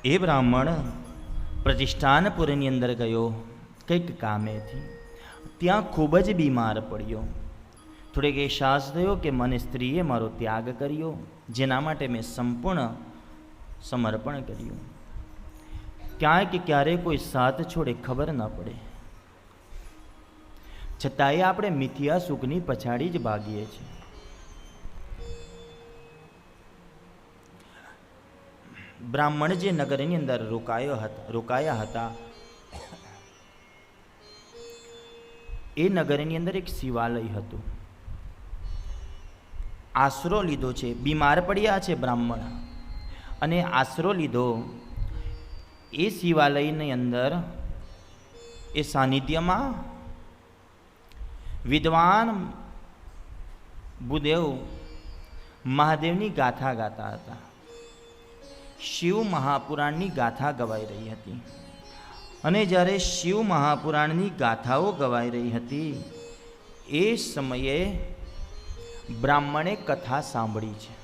એ બ્રાહ્મણ પ્રતિષ્ઠાનપુરની અંદર ગયો કંઈક કામેથી. ત્યાં ખૂબ જ બીમાર પડ્યો. થોડેક અહેસાસ થયો કે મને સ્ત્રીએ મારો ત્યાગ કર્યો, જેના માટે મેં સંપૂર્ણ સમર્પણ કર્યું. ક્યાંય કે ક્યારેય કોઈ સાથ છોડે ખબર ન પડે, છતાંય આપણે મિથ્યા સુખની પછાડી જ ભાગીએ છીએ. બ્રાહ્મણ જે નગરની અંદર રોકાયા હતા, એ નગરની અંદર એક શિવાલય હતું. આશરો લીધો છે, બીમાર પડ્યા છે બ્રાહ્મણ, અને આશરો લીધો. એ શિવાલયની અંદર એ સાનિધ્યમાં વિદ્વાન ભૂદેવ મહાદેવની ગાથા ગાતા હતા. શિવ મહાપુરાણની ગાથા ગવાઈ રહી હતી. અને જ્યારે શિવ મહાપુરાણની ગાથાઓ ગવાઈ રહી હતી, એ સમયે બ્રાહ્મણે કથા સાંભળી છે.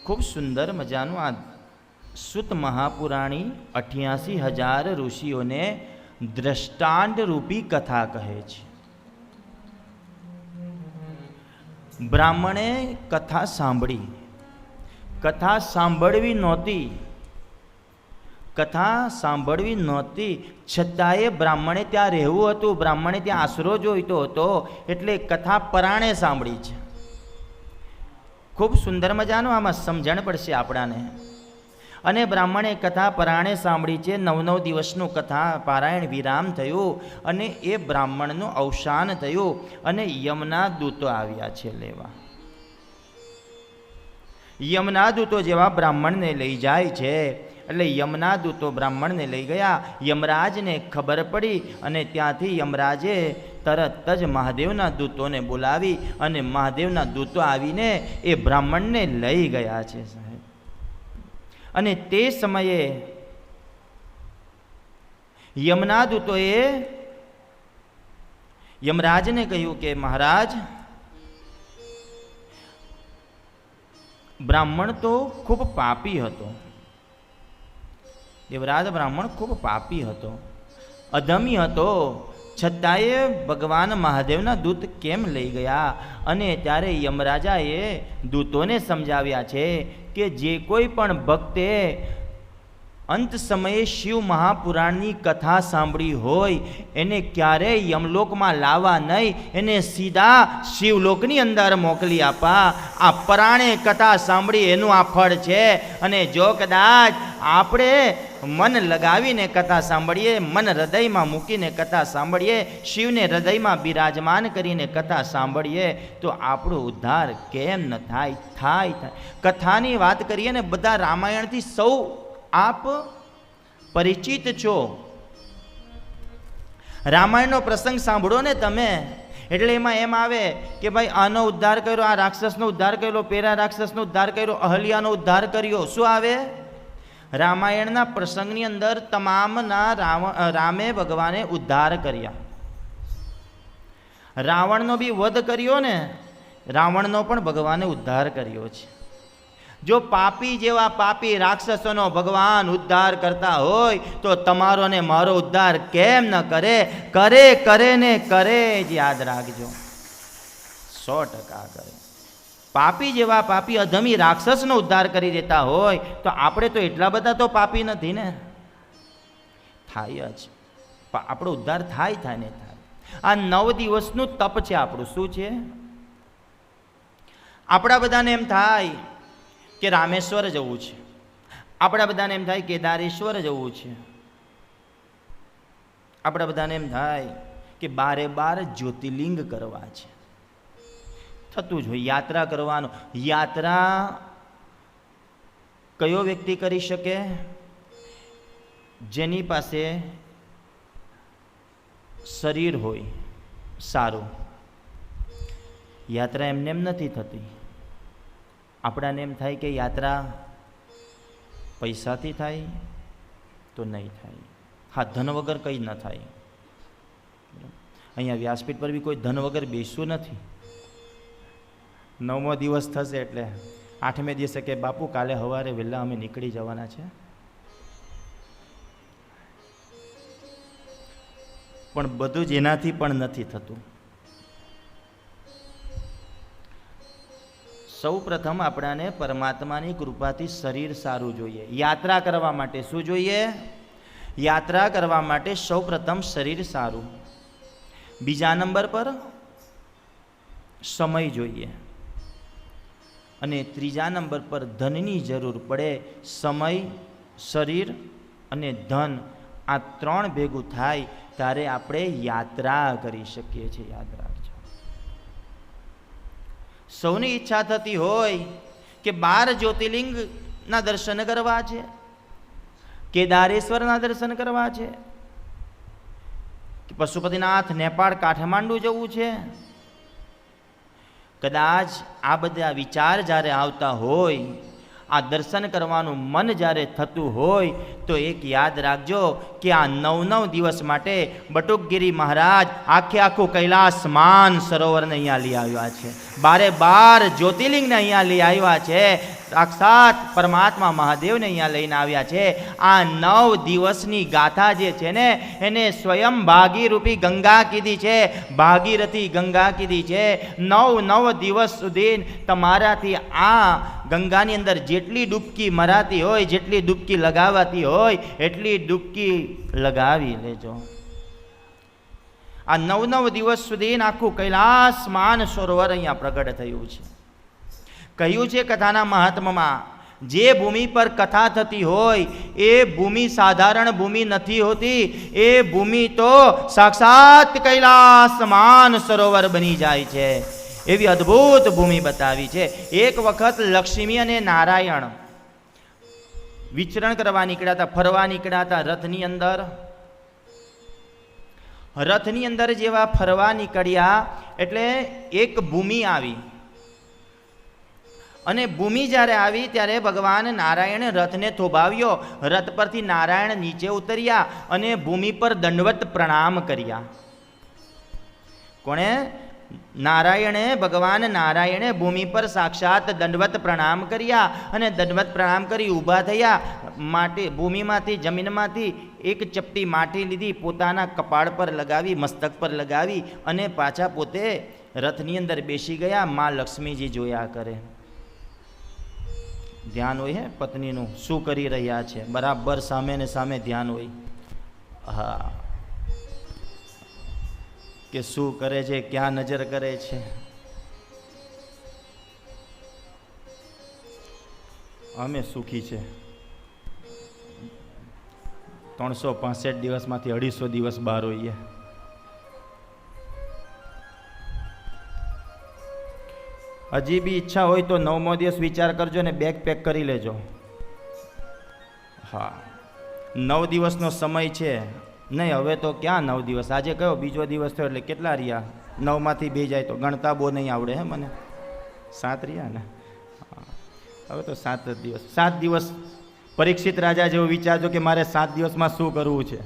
ખૂબ સુંદર મજાનું આ સુત મહાપુરાણી 88,000 ઋષિઓને દ્રષ્ટાંત રૂપી કથા કહે છે. બ્રાહ્મણે કથા સાંભળી. કથા સાંભળવી નહોતી, છતાંય બ્રાહ્મણે ત્યાં રહેવું હતું. બ્રાહ્મણે ત્યાં આશરો જોઈતો હતો, એટલે કથા પરાણે સાંભળી છે. ખૂબ સુંદર મજાનું આમાં સમજણ પડશે આપણાને. અને બ્રાહ્મણે કથા પરાણે સાંભળી છે. 9 દિવસનું કથા પારાયણ વિરામ થયું, અને એ બ્રાહ્મણનું અવસાન થયું, અને યમના દૂતો આવ્યા છે લેવા. યમના દૂતો જેવા બ્રાહ્મણને લઈ જાય છે, એટલે યમના દૂતો બ્રાહ્મણને લઈ ગયા. યમરાજને ખબર પડી, અને ત્યાંથી યમરાજે તરત જ મહાદેવના દૂતોને બોલાવી, અને મહાદેવના દૂતો આવીને એ બ્રાહ્મણને લઈ ગયા છે સાહેબ. અને તે સમયે યમના દૂતોએ યમરાજને કહ્યું કે મહારાજ, બ્રાહ્મણ તો ખૂબ પાપી હતો. દેવરાજ બ્રાહ્મણ ખૂબ પાપી હતો, અધમી હતો, છતાંય ભગવાન મહાદેવના દૂત કેમ લઈ ગયા? અને ત્યારે યમરાજાએ દૂતોને સમજાવ્યા છે કે જે કોઈ પણ ભક્તે અંત સમયે શિવ મહાપુરાણની કથા સાંભળી હોય, એને ક્યારેય યમલોકમાં લાવવા નહીં, એને સીધા શિવલોકની અંદર મોકલી આપવા. આ પરાણે કથા સાંભળી એનું આ ફળ છે. અને જો કદાચ આપણે મન લગાવીને કથા સાંભળીએ, મન હૃદયમાં મૂકીને કથા સાંભળીએ, શિવને હૃદયમાં બિરાજમાન કરીને કથા સાંભળીએ, તો આપણો ઉદ્ધાર કેમ ન થાય? થાય. કથાની વાત કરીએ ને, બધા રામાયણથી સૌ આપ પરિચિત છો. રામાયણનો પ્રસંગ સાંભળો ને તમે, એટલે એમાં એમ આવે કે ભાઈ આનો ઉદ્ધાર કર્યો, આ રાક્ષસનો ઉદ્ધાર કર્યો, પેલા રાક્ષસનો ઉદ્ધાર કર્યો, અહલ્યાનો ઉદ્ધાર કર્યો. શું આવે? રામાયણના પ્રસંગની અંદર તમામના રામે ભગવાને ઉદ્ધાર કર્યા. રાવણનો બી વધ કર્યો ને, રાવણનો પણ ભગવાને ઉદ્ધાર કર્યો છે. જો પાપી જેવા પાપી રાક્ષસોનો ભગવાન ઉદ્ધાર કરતા હોય, તો તમારો ને મારો ઉદ્ધાર કેમ ન કરે? કરે ને કરે જ. યાદ રાખજો, 100% કરે. પાપી જેવા પાપી અધમી રાક્ષસનો ઉદ્ધાર કરી દેતા હોય તો આપણે તો એટલા બધા તો પાપી નથી ને. થાય જ, આપણો ઉદ્ધાર થાય ને થાય. આ 9 દિવસનું તપ છે આપણું. શું છે? આપણા બધાને એમ થાય કે રામેશ્વર જવું છે, આપણા બધાને એમ થાય કેદારેશ્વર જવું છે, આપણા બધાને એમ થાય કે 12 જ્યોતિર્લિંગ કરવા છે. થતું જ હોય યાત્રા કરવાનો. યાત્રા કયો વ્યક્તિ કરી શકે? જેની પાસે શરીર હોય સારું. યાત્રા એમને એમ નથી થતી. આપણાને એમ થાય કે યાત્રા પૈસાથી થાય તો નહીં થાય. હા, ધન વગર કંઈ ન થાય. અહીંયા વ્યાસપીઠ પર બી કોઈ ધન વગર બેસવું નથી. 9મો દિવસ થશે એટલે 8મે દિવસે કે બાપુ કાલે સવારે વહેલા અમે નીકળી જવાના છે. પણ બધું જ એનાથી પણ નથી થતું. સૌ પ્રથમ આપણાને પરમાત્માની કૃપાથી શરીર સારું જોઈએ. યાત્રા કરવા માટે શું જોઈએ? યાત્રા કરવા માટે સૌ પ્રથમ શરીર સારું. બીજા નંબર પર સમય જોઈએ અને ત્રીજા નંબર પર ધનની જરૂર પડે. સમય, શરીર અને ધન, આ 3 ભેગું થાય ત્યારે આપણે યાત્રા કરી શકીએ છીએ. યાદ રાખજો. સૌની ઈચ્છા થતી હોય કે 12 જ્યોતિર્લિંગના દર્શન કરવા છે, કેદારેશ્વરના દર્શન કરવા છે, કે પશુપતિનાથ, નેપાળ, કાઠમાંડુ જવું છે. કદાચ આ બધા વિચાર જ્યારે આવતા હોય, આ દર્શન કરવાનું મન જ્યારે થતું હોય તો એક યાદ રાખજો કે આ 9 દિવસ માટે બટુકગીરી મહારાજ આખું કૈલાસ માન સરોવરને અહીંયા લઈ આવ્યા છે. 12 જ્યોતિર્લિંગને અહીંયા લઈ આવ્યા છે. સાક્ષાત પરમાત્મા મહાદેવને અહીંયા લઈને આવ્યા છે. આ 9 દિવસની ગાથા જે છે ને એને સ્વયં ભાગીરૂપી ગંગા કીધી છે, ભાગીરથી ગંગા કીધી છે. 9 દિવસ સુધી તમારાથી આ ગંગાની અંદર જેટલી ડૂબકી મરાતી હોય, જેટલી ડૂબકી લગાવાતી હોય એટલી ડૂબકી લગાવી લેજો. આ 9 દિવસ સુધી આખું કૈલાસ માન સરોવર અહીંયા પ્રગટ થયું છે. કહ્યું છે કથાના મહાત્મામાં, જે ભૂમિ પર કથા થતી હોય એ ભૂમિ સાધારણ ભૂમિ નથી હોતી. એ ભૂમિ તો સાક્ષાત કૈલાસ માન સરોવર બની જાય છે. એવી અદ્ભુત ભૂમિ બતાવી છે. એક વખત લક્ષ્મી અને નારાયણ વિચરણ કરવા નીકળ્યા હતા, ફરવા નીકળ્યા હતા રથની અંદર. રથની અંદર જેવા ફરવા નીકળ્યા એટલે એક ભૂમિ આવી અને ભૂમિ જ્યારે આવી ત્યારે ભગવાન નારાયણે રથને થોભાવ્યો. રથ પરથી નારાયણ નીચે ઉતર્યા અને ભૂમિ પર દંડવત પ્રણામ કર્યા. કોણે? નારાયણે, ભગવાન નારાયણે ભૂમિ પર સાક્ષાત દંડવત પ્રણામ કર્યા અને દંડવત પ્રણામ કરી ઊભા થયા. માટી ભૂમિમાંથી, જમીનમાંથી એક ચપટી માટી લીધી, પોતાના કપાળ પર લગાવી, મસ્તક પર લગાવી અને પાછા પોતે રથની અંદર બેસી ગયા. માં લક્ષ્મીજી જોયા કરે. ધ્યાન હોય હે પત્નીનું, શું કરી રહ્યા છે, બરાબર સામે ને સામે ધ્યાન હોય. હા, કે શું કરે છે, ક્યાં નજર કરે છે. અમે સુખી છે. 365 દિવસમાંથી 250 દિવસ બહાર હોઈએ. હજી બી ઈચ્છા હોય તો 9મો દિવસ વિચાર કરજો ને બેગ પેક કરી લેજો. હા, 9 દિવસનો સમય છે. નહીં, હવે તો ક્યાં 9 દિવસ, આજે કયો બીજો દિવસ થયો એટલે કેટલા રહ્યા? 9માંથી 2 જાય તો ગણતા બહુ નહીં આવડે હે મને. 7 રહ્યા ને. હવે તો 7 જ દિવસ. 7 દિવસ પરીક્ષિત રાજા જેવું વિચારજો કે મારે 7 દિવસમાં શું કરવું છે.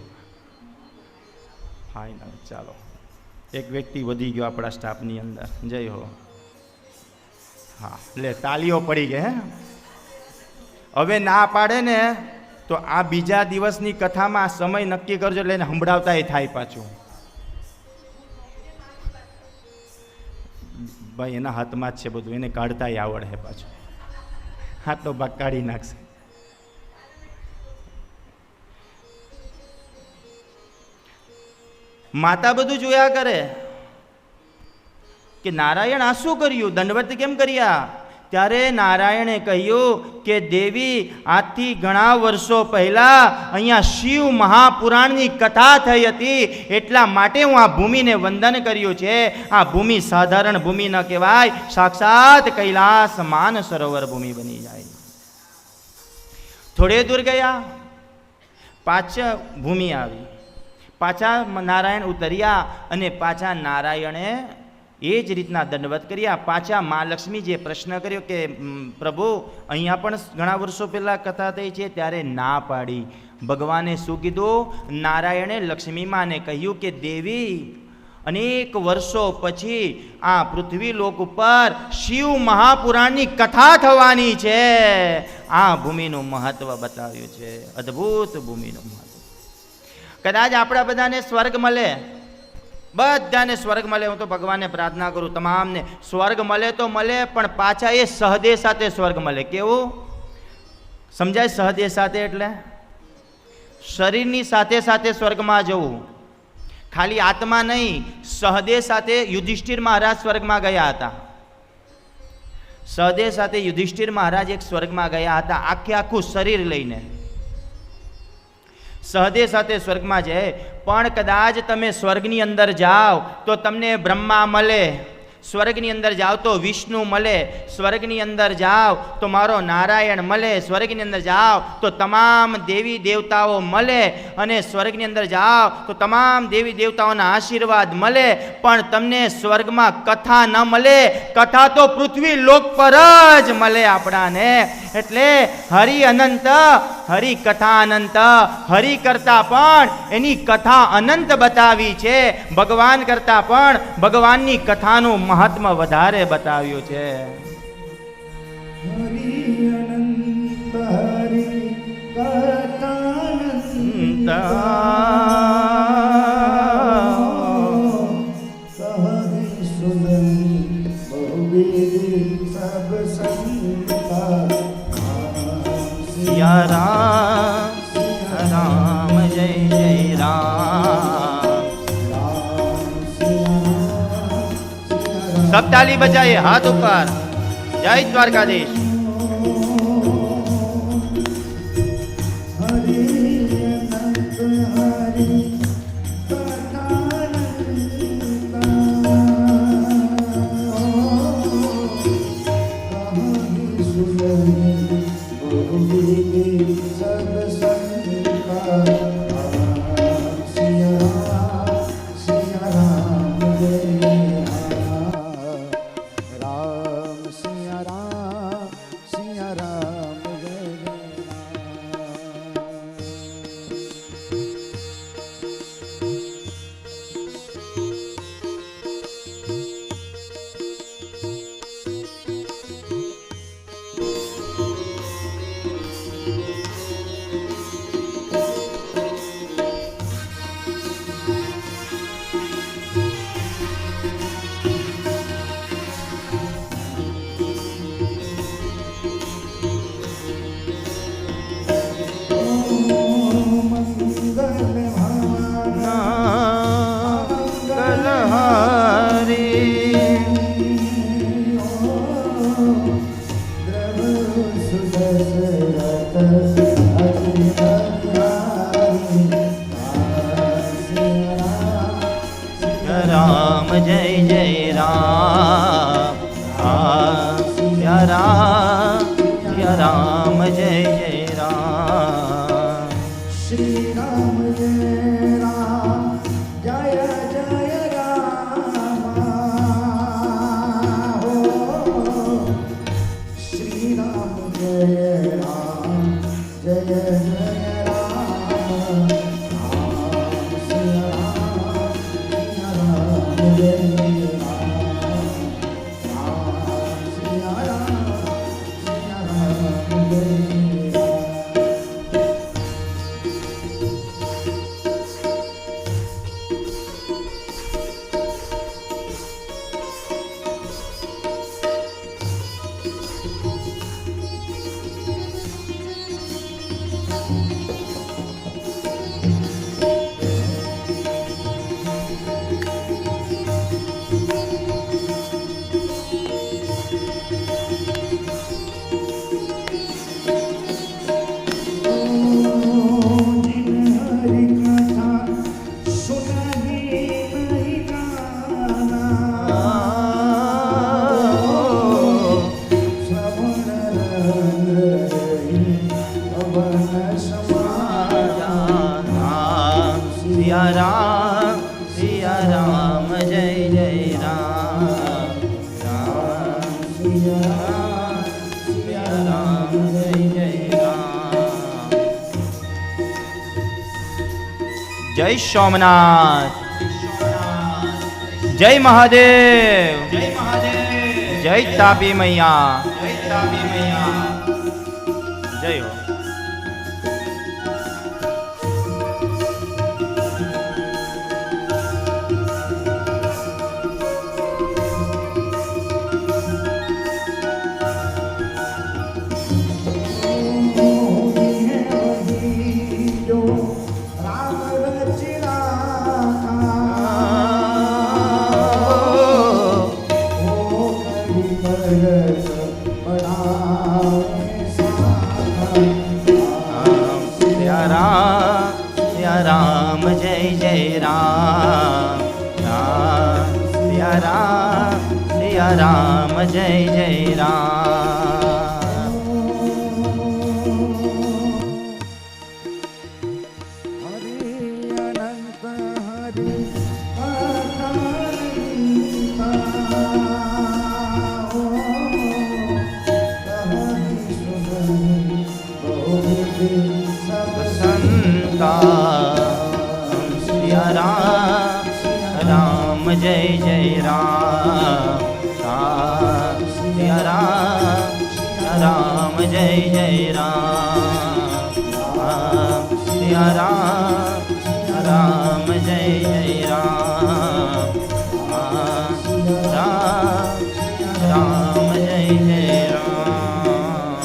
ફાઇનલ. ચાલો, એક વ્યક્તિ વધી ગયો આપણા સ્ટાફની અંદર. જય હો. હા, લે તાલીઓ પડી ગઈ. હે, હવે ના પાડે ને તો આ બીજા દિવસની કથામાં સમય નક્કી કરજો એટલે એને સંભળાવતા એ થાય પાછું. ભાઈ એના હાથમાં જ છે બધું, એને કાઢતાય આવડે પાછું, હાથનો ભાગ કાઢી નાખશે. માતા બધું જોયા કરે કે નારાયણ આ શું કર્યું, દંડવત કેમ કર્યા? ત્યારે નારાયણે કહ્યું કે દેવી, આજથી ઘણા વર્ષો પહેલા અહીંયા શિવ મહાપુરાણની કથા થઈ હતી, એટલા માટે હું આ ભૂમિને વંદન કર્યું છે. આ ભૂમિ સાધારણ ભૂમિ ન કહેવાય, સાક્ષાત કૈલાસ માન સરોવર ભૂમિ બની જાય. થોડે દૂર ગયા, પાછા ભૂમિ આવી, પાછા નારાયણ ઉતર્યા અને પાછા નારાયણે એ જ રીતના દંડવત કર્યા. પાછા મા લક્ષ્મી જે પ્રશ્ન કર્યો કે પ્રભુ અહીંયા પણ ઘણા વર્ષો પહેલાં કથા થઈ છે, ત્યારે ના પાડી. ભગવાને શું કીધું? નારાયણે લક્ષ્મી માને કહ્યું કે દેવી, અનેક વર્ષો પછી આ પૃથ્વી લોક ઉપર શિવ મહાપુરાણની કથા થવાની છે. આ ભૂમિનું મહત્વ બતાવ્યું છે, અદ્ભુત ભૂમિનું મહત્વ. કદાચ આપણા બધાને સ્વર્ગ મળે, બધાને સ્વર્ગ મળે, હું તો ભગવાનને પ્રાર્થના કરું તમામને સ્વર્ગ મળે તો મળે, પણ પાછા એ સહદેહ સાથે સ્વર્ગ મળે. કેવું સમજાય? સહદેહ સાથે એટલે શરીરની સાથે સાથે સ્વર્ગમાં જવું, ખાલી આત્મા નહીં. સહદેહ સાથે યુધિષ્ઠિર મહારાજ સ્વર્ગમાં ગયા હતા. સહદેહ સાથે યુધિષ્ઠિર મહારાજ એક સ્વર્ગમાં ગયા હતા, આખે આખું શરીર લઈને. સહદેહ સાથે સ્વર્ગમાં જાય, પણ કદાચ તમે સ્વર્ગની અંદર જાઓ તો તમને બ્રહ્મા મળે, સ્વર્ગની અંદર જાઓ તો વિષ્ણુ મળે, સ્વર્ગની અંદર જાઓ તો મારો નારાયણ મળે, સ્વર્ગની અંદર જાઓ તો તમામ દેવી દેવતાઓ મળે, અને સ્વર્ગની અંદર જાઓ તો તમામ દેવી દેવતાઓના આશીર્વાદ મળે. પણ તમને સ્વર્ગમાં કથા ન મળે, કથા તો પૃથ્વી લોક પર જ મળે આપણાને. એટલે હરિ અનંત, હરિ કથા અનંત, હરિ કરતા પણ એની કથા અનંત બતાવી છે, ભગવાન કરતા પણ ભગવાનની કથાનું મહાત્મ વધારે બતાવ્યું છે. રામ જય જય રામ. सब ताली बजाइए, हाथ ऊपर. जय द्वारकाधीश. राम जय जय राम. सिया राम जय जय राम. श्री राम जय राम, जय जय राम. हो श्री राम जय राम, जय जय राम. સિયા રામ જય જય રામ રામ સિયા રામ જય જય રામ. જય સોમનાથ, જય મહાદેવ, જય મહાદેવ, જય તાપી મૈયા, જય તાપી મૈયા, જય હો. રામ જય જય રામ રામ સિયા રામ જય જય રામ. રામ જય જય રામ સિયા રામ જય જય રામ સિયા રામ જય જય રામ રામ જય જય રામ.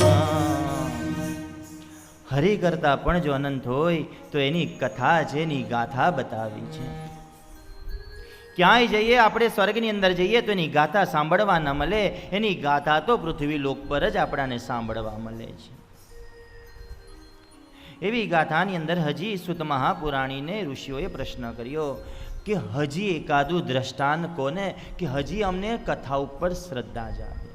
હરિ કરતા પણ જો અનંત હોય તો એની કથા છે, એની ગાથા બતાવી છે. ક્યાંય જઈએ આપણે, સ્વર્ગની અંદર જઈએ તો એની ગાથા સાંભળવા ન મળે, એની ગાથા તો પૃથ્વી લોક પર જ આપણાને સાંભળવા મળે છે. એવી ગાથાની અંદર હજી સુત મહાપુરાણીને ઋષિઓએ પ્રશ્ન કર્યો કે હજી એકાદું દ્રષ્ટાંત કોને, કે હજી અમને કથા ઉપર શ્રદ્ધા જાગે.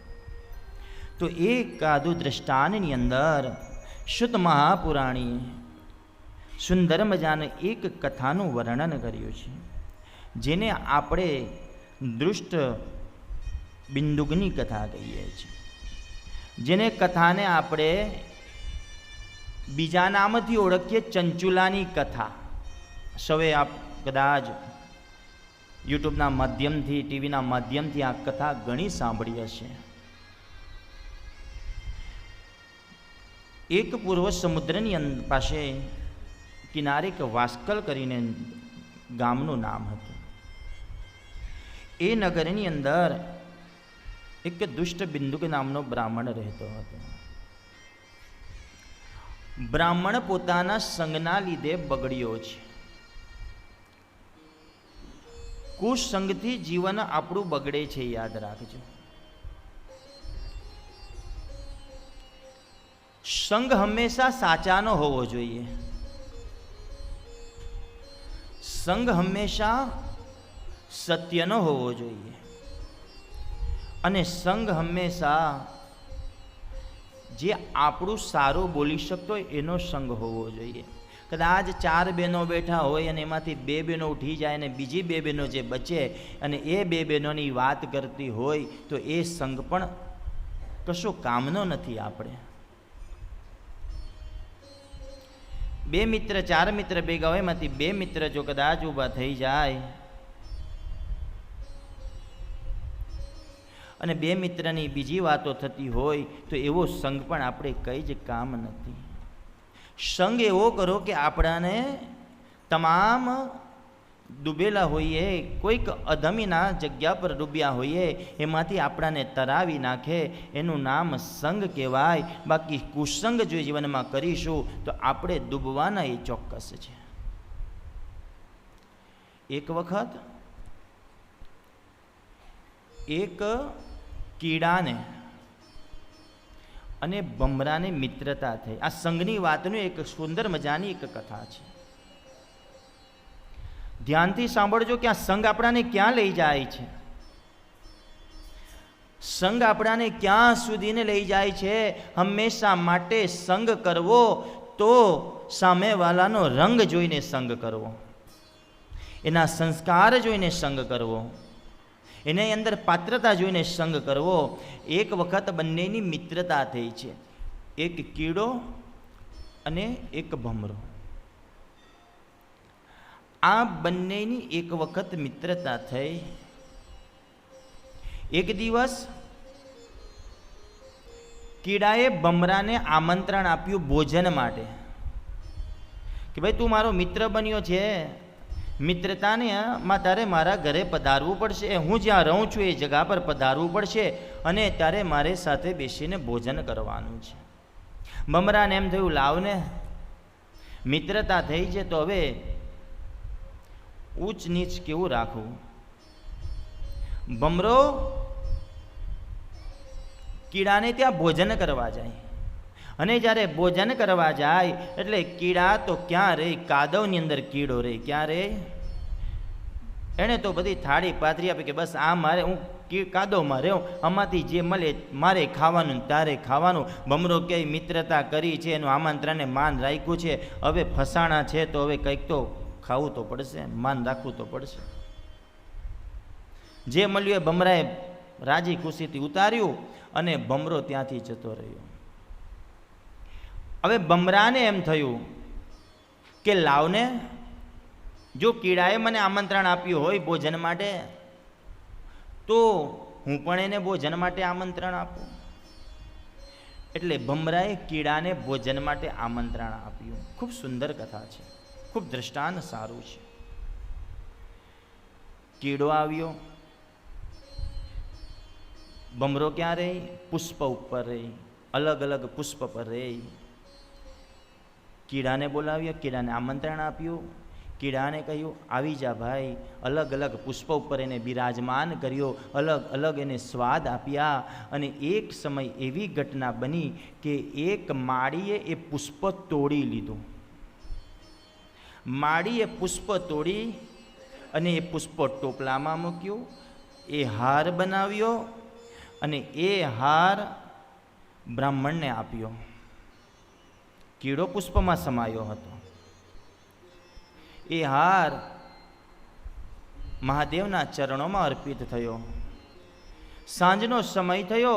તો એકાદું દ્રષ્ટાંતની અંદર સુત મહાપુરાણીએ સુંદર મજાનું એક કથાનું વર્ણન કર્યું છે, જેને આપણે દૃષ્ટ બિંદુકની કથા કહીએ છીએ. જેને કથાને આપણે બીજા નામથી ઓળખીએ, ચંચુલાની કથા. સૌએ આપ કદાચ યુટ્યુબના માધ્યમથી, ટીવીના માધ્યમથી આ કથા ઘણી સાંભળી હશે. એક પૂર્વ સમુદ્રની પાસે કિનારે એક વાસ્કલ કરીને ગામનું નામ હતું. એ નગરની અંદર એક દુષ્ટ બિંદુક નામનો બ્રાહ્મણ રહેતો હતો. બ્રાહ્મણ પોતાના સંગના લીધે બગડ્યો છે. કુસંગથી જીવન આપણું બગડે છે, યાદ રાખજો. સંગ હંમેશા સાચાનો હોવો જોઈએ. સંગ હંમેશા સત્યનો હોવો જોઈએ. અને સંગ હંમેશા જે આપણું સારું બોલી શકતો હોય એનો સંગ હોવો જોઈએ. કદાચ 4 બહેનો બેઠા હોય અને એમાંથી 2 બહેનો ઉઠી જાય અને બીજી 2 બહેનો જે બચે અને એ 2 બહેનોની વાત કરતી હોય તો એ સંગ પણ કશો કામનો નથી. આપણે 2 મિત્ર 4 મિત્ર ભેગા હોય, એમાંથી 2 મિત્ર જો કદાચ ઊભા થઈ જાય અને 2 મિત્રની બીજી વાતો થતી હોય તો એવો સંગ પણ આપણે કઈ જ કામ નથી. સંગ એવો કરો કે આપણાને તમામ ડૂબેલા હોઈએ, કોઈક અધમીના જગ્યા પર ડૂબ્યા હોઈએ, એમાંથી આપણાને તરાવી નાખે, એનું નામ સંગ કહેવાય. બાકી કુસંગ જો જીવનમાં કરીશું તો આપણે ડૂબવાના એ ચોક્કસ છે. એક વખત એક કીડાને અને ભમરાને મિત્રતા થઈ. આ સંગની વાતનું એક સુંદર મજાની એક કથા છે. ધ્યાનથી સાંભળજો કે આ સંગ આપણાને ક્યાં લઈ જાય છે. સંગ આપણાને ક્યાં સુધીને લઈ જાય છે? હંમેશા માટે સંગ કરવો તો સામેવાલાનો રંગ જોઈને સંગ કરવો, એના સંસ્કાર જોઈને સંગ કરવો, એની અંદર પાત્રતા જોઈને સંગ કરવો. એક વખત બંનેની મિત્રતા થઈ છે, એક કીડો અને એક ભમરો. આ બંનેની એક વખત મિત્રતા થઈ. એક દિવસ કીડાએ ભમરાને આમંત્રણ આપ્યું ભોજન માટે કે ભાઈ તું મારો મિત્ર બન્યો છે, મિત્રતાને માં તારે મારા ઘરે પધારવું પડશે, હું જ્યાં રહું છું એ જગા પર પધારવું પડશે અને ત્યારે મારે સાથે બેસીને ભોજન કરવાનું છે. ભમરાને એમ થયું લાવને મિત્રતા થઈ છે તો હવે ઊંચ નીચ કેવું રાખવું. ભમરો કીડાને ત્યાં ભોજન કરવા જાય અને જ્યારે ભોજન કરવા જાય એટલે કીડા તો ક્યાં રે, કાદવની અંદર કીડો રે. ક્યાં રે? એણે તો બધી થાળી પાથરી આપી કે બસ આ મારે, હું કાદવમાં રહ્યો, આમાંથી જે મળે મારે ખાવાનું તારે ખાવાનું. ભમરો કે મિત્રતા કરી છે, એનું આમંત્રણને માન રાખ્યું છે, હવે ફસાણા છે તો હવે કંઈક તો ખાવું તો પડશે, માન રાખવું તો પડશે. જે મળ્યું એ ભમરાએ રાજી ખુશીથી ઉતાર્યું અને ભમરો ત્યાંથી જતો રહ્યો. હવે ભમરાને એમ થયું કે લાવને, જો કીડાએ મને આમંત્રણ આપ્યું હોય ભોજન માટે તો હું પણ એને ભોજન માટે આમંત્રણ આપું. એટલે ભમરાએ કીડાને ભોજન માટે આમંત્રણ આપ્યું. ખૂબ સુંદર કથા છે, ખૂબ દ્રષ્ટાંત સારું છે. કીડો આવ્યો, ભમરો ક્યાં રહી? પુષ્પ ઉપર રહી, અલગ અલગ પુષ્પ પર રહી. કીડાને બોલાવ્યો, કીડાને આમંત્રણ આપ્યું, કીડાને કહ્યું આવી જા ભાઈ. અલગ અલગ પુષ્પ ઉપર એને બિરાજમાન કર્યો, અલગ અલગ એને સ્વાદ આપ્યા. અને એક સમય એવી ઘટના બની કે એક માળીએ એ પુષ્પ તોડી લીધું. માળીએ પુષ્પ તોડી અને એ પુષ્પ ટોપલામાં મૂક્યું, એ હાર બનાવ્યો અને એ હાર બ્રાહ્મણને આપ્યો. કીડો પુષ્પમાં સમાયો હતો. એ હાર મહાદેવના ચરણોમાં અર્પિત થયો. સાંજનો સમય થયો,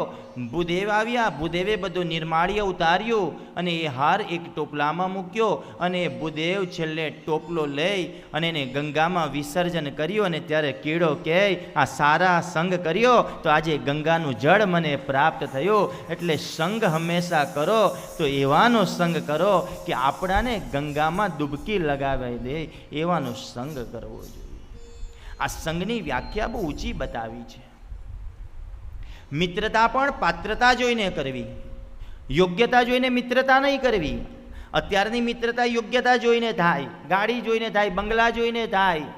ભૂદેવ આવ્યા. ભૂદેવે બધું નિર્માળ્ય ઉતાર્યું અને એ હાર એક ટોપલામાં મૂક્યો અને ભૂદેવ છેલ્લે ટોપલો લઈ અને એને ગંગામાં વિસર્જન કર્યું. અને ત્યારે કીડો કહે આ સારા સંગ કર્યો તો આજે ગંગાનું જળ મને પ્રાપ્ત થયું. એટલે સંગ હંમેશા કરો તો એવાનો સંગ કરો કે આપણાને ગંગામાં ડૂબકી લગાવી દે, એવાનો સંગ કરવો જોઈએ. આ સંગની વ્યાખ્યા બહુ ઊંચી બતાવી છે. મિત્રતા પણ પાત્રતા જોઈને કરવી, યોગ્યતા જોઈને મિત્રતા નહીં કરવી. અત્યારની મિત્રતા યોગ્યતા જોઈને થાય, ગાડી જોઈને થાય, બંગલા જોઈને થાય.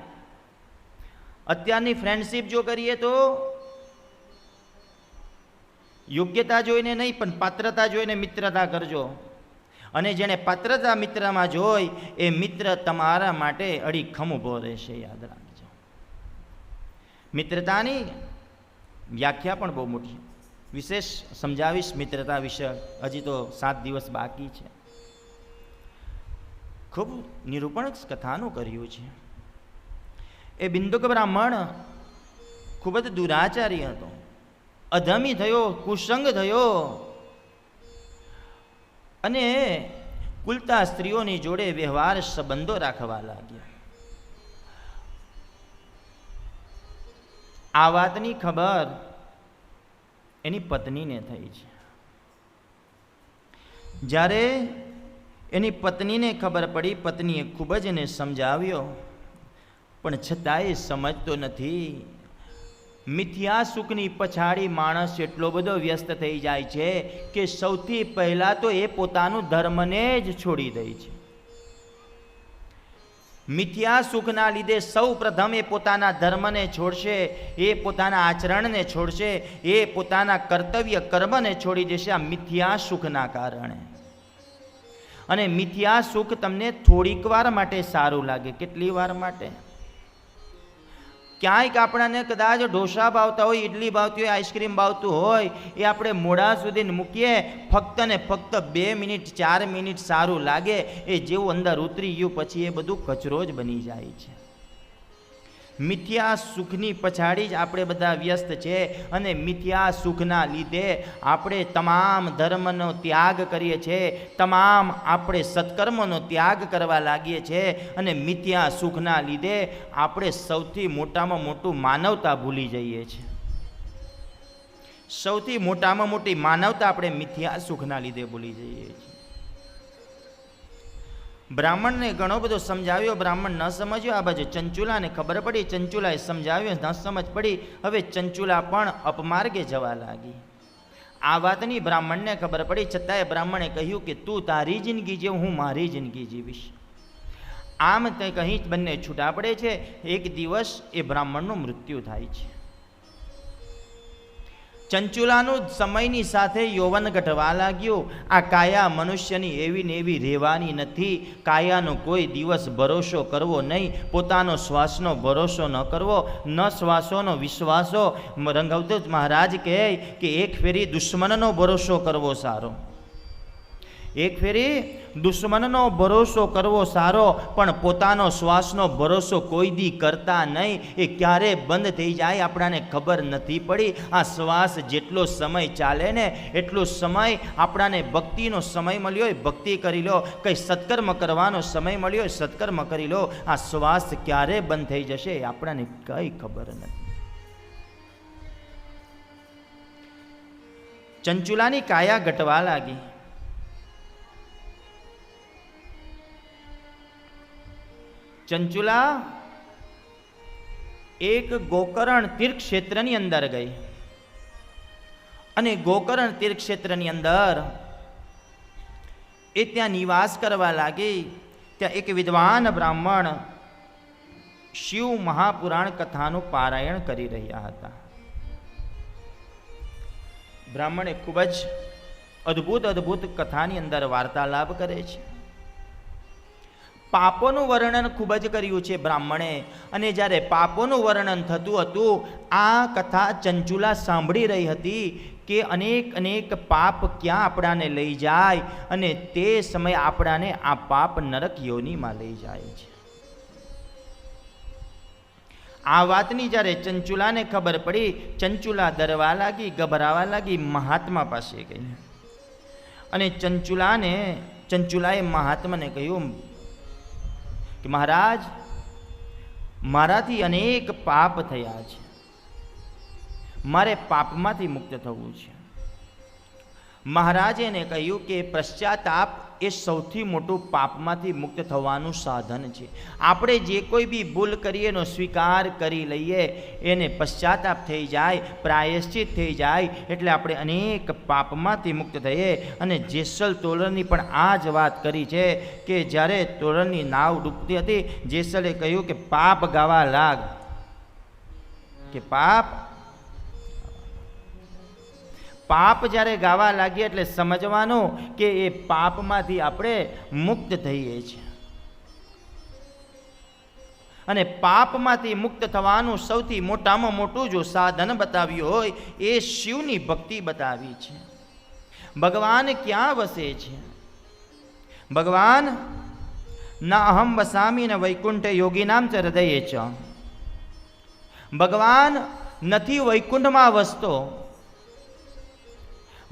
અત્યારની ફ્રેન્ડશીપ જો કરીએ તો યોગ્યતા જોઈને નહીં પણ પાત્રતા જોઈને મિત્રતા કરજો. અને જેને પાત્રતા મિત્રમાં જોઈ એ મિત્ર તમારા માટે અડીખમ ઊભો રહેશે. યાદ રાખજો. મિત્રતાની વ્યાખ્યા પણ બહુ મોટી, વિશેષ સમજાવીશ મિત્રતા વિશે. હજી તો 7 દિવસ બાકી છે. ખૂબ નિરૂપણ કથાનું કર્યું છે. એ બિંદુક બ્રાહ્મણ ખૂબ જ દુરાચારી હતો, અધમી થયો, કુસંગ થયો અને કુલતા સ્ત્રીઓની જોડે વ્યવહાર સંબંધો રાખવા લાગ્યા. આ વાતની ખબર એની પત્નીને થઈ છે. જ્યારે એની પત્નીને ખબર પડી, પત્નીએ ખૂબ જ એને સમજાવ્યો પણ છતાંય સમજતો નથી. મિથ્યા સુખની પછાડી માણસ એટલો બધો વ્યસ્ત થઈ જાય છે કે સૌથી પહેલા તો એ પોતાનું ધર્મને જ છોડી દે છે. મિથ્યા સુખના લીધે સૌ પ્રથમ એ પોતાના ધર્મને છોડશે, એ પોતાના આચરણને છોડશે, એ પોતાના કર્તવ્ય કર્મને છોડી દેશે આ મિથ્યા સુખના કારણે. અને મિથ્યા સુખ તમને થોડીક વાર માટે સારું લાગે. કેટલી વાર માટે? ક્યાંક આપણાને કદાચ ઢોસા ભાવતા હોય, ઇડલી ભાવતી હોય, આઈસ્ક્રીમ ભાવતું હોય, એ આપણે મોઢા સુધી મૂકીએ, ફક્ત ને ફક્ત 2 મિનિટ 4 મિનિટ સારું લાગે, એ જેવું અંદર ઉતરી ગયું પછી એ બધું કચરો જ બની જાય છે. મિથ્યા સુખની પછાડી જ આપણે બધા વ્યસ્ત છે અને મિથ્યા સુખના લીધે આપણે તમામ ધર્મનો ત્યાગ કરીએ છીએ, તમામ આપણે સત્કર્મનો ત્યાગ કરવા લાગીએ છીએ અને મિથ્યા સુખના લીધે આપણે સૌથી મોટામાં મોટું માનવતા ભૂલી જઈએ છીએ. સૌથી મોટામાં મોટી માનવતા આપણે મિથ્યા સુખના લીધે ભૂલી જઈએ છીએ. બ્રાહ્મણને ઘણો બધો સમજાવ્યો, બ્રાહ્મણ ન સમજ્યો. આ બાજુ ચંચુલાને ખબર પડી, ચંચુલાએ સમજાવ્યો, ન સમજ પડી. હવે ચંચુલા પણ અપમાર્ગે જવા લાગી. આ વાતની બ્રાહ્મણને ખબર પડી, છતાંય બ્રાહ્મણે કહ્યું કે તું તારી જિંદગી જીવ, હું મારી જિંદગી જીવીશ. આમ તે કહી બંને છૂટા પડે છે. એક દિવસ એ બ્રાહ્મણનું મૃત્યુ થાય છે. ચંચુલાનું સમયની સાથે યૌવન ઘટવા લાગ્યું. આ કાયા મનુષ્યની એવી ને એવી રહેવાની નથી. કાયાનો કોઈ દિવસ ભરોસો કરવો નહીં, પોતાનો શ્વાસનો ભરોસો ન કરવો, ન શ્વાસોનો વિશ્વાસો. રંગવતો મહારાજ કહે કે એક ફેરી દુશ્મનનો ભરોસો કરવો સારો, એક ફેરી દુશ્મનનો ભરોસો કરવો સારો, પણ પોતાનો શ્વાસનો ભરોસો કોઈ દી કરતા નહીં. એ ક્યારે બંધ થઈ જાય આપણાને ખબર નથી પડી. આ શ્વાસ જેટલો સમય ચાલે ને એટલો સમય આપણાને ભક્તિનો સમય મળ્યો હોય ભક્તિ કરી લો, કંઈ સત્કર્મ કરવાનો સમય મળ્યો હોય સત્કર્મ કરી લો. આ શ્વાસ ક્યારે બંધ થઈ જશે એ આપણાને કંઈ ખબર નથી. ચંચુલાની કાયા ઘટવા લાગી. ચંચુલા એક ગોકર્ણ તીર્થક્ષેત્રની અંદર ગઈ અને ગોકર્ણ તીર્થક્ષેત્રની અંદર એ ત્યાં નિવાસ કરવા લાગી. ત્યાં એક વિદ્વાન બ્રાહ્મણ શિવ મહાપુરાણ કથાનું પારાયણ કરી રહ્યા હતા. બ્રાહ્મણે ખૂબ જ અદ્ભુત અદ્ભુત કથાની અંદર વાર્તાલાપ કરે છે. પાપોનું વર્ણન ખૂબ જ કર્યું છે બ્રાહ્મણે. અને જ્યારે પાપોનું વર્ણન થતું હતું, આ કથા ચંચુલા સાંભળી રહી હતી કે અનેક અનેક પાપ ક્યાં આપણાને લઈ જાય અને તે સમયે આપણાને આ પાપ નરક યોનિમાં લઈ જાય છે. આ વાતની જ્યારે ચંચુલાને ખબર પડી, ચંચુલા ડરવા લાગી, ગભરાવા લાગી, મહાત્મા પાસે ગઈ અને ચંચુલાએ મહાત્માને કહ્યું કે મહારાજ, મારાથી અનેક પાપ થયા છે, મારે પાપમાંથી મુક્ત થવું છે. મહારાજે એને કહ્યું કે પશ્ચાતાપ એ સૌથી મોટું પાપમાંથી મુક્ત થવાનું સાધન છે. આપણે જે કોઈ બી ભૂલ કરીએ એનો સ્વીકાર કરી લઈએ, એને પશ્ચાતાપ થઈ જાય, પ્રાયશ્ચિત થઈ જાય, એટલે આપણે અનેક પાપમાંથી મુક્ત થઈએ. અને જેસલ તોરણની પણ આ જ વાત કરી છે કે જ્યારે તોરણની નાવ ડૂબતી હતી, જેસલે કહ્યું કે પાપ ગાવા લાગ, કે પાપ જ્યારે ગાવા લાગીએ એટલે સમજવાનું કે એ પાપમાંથી આપણે મુક્ત થઈએ છીએ. અને પાપમાંથી મુક્ત થવાનું સૌથી મોટામાં મોટું જો સાધન બતાવ્યું હોય એ શિવની ભક્તિ બતાવી છે. ભગવાન ક્યાં વસે છે? ભગવાન ના અહમ વસામી ન વૈકુંઠે યોગીનામ ચ હૃદયે ચ. ભગવાન નથી વૈકુંઠમાં વસતો,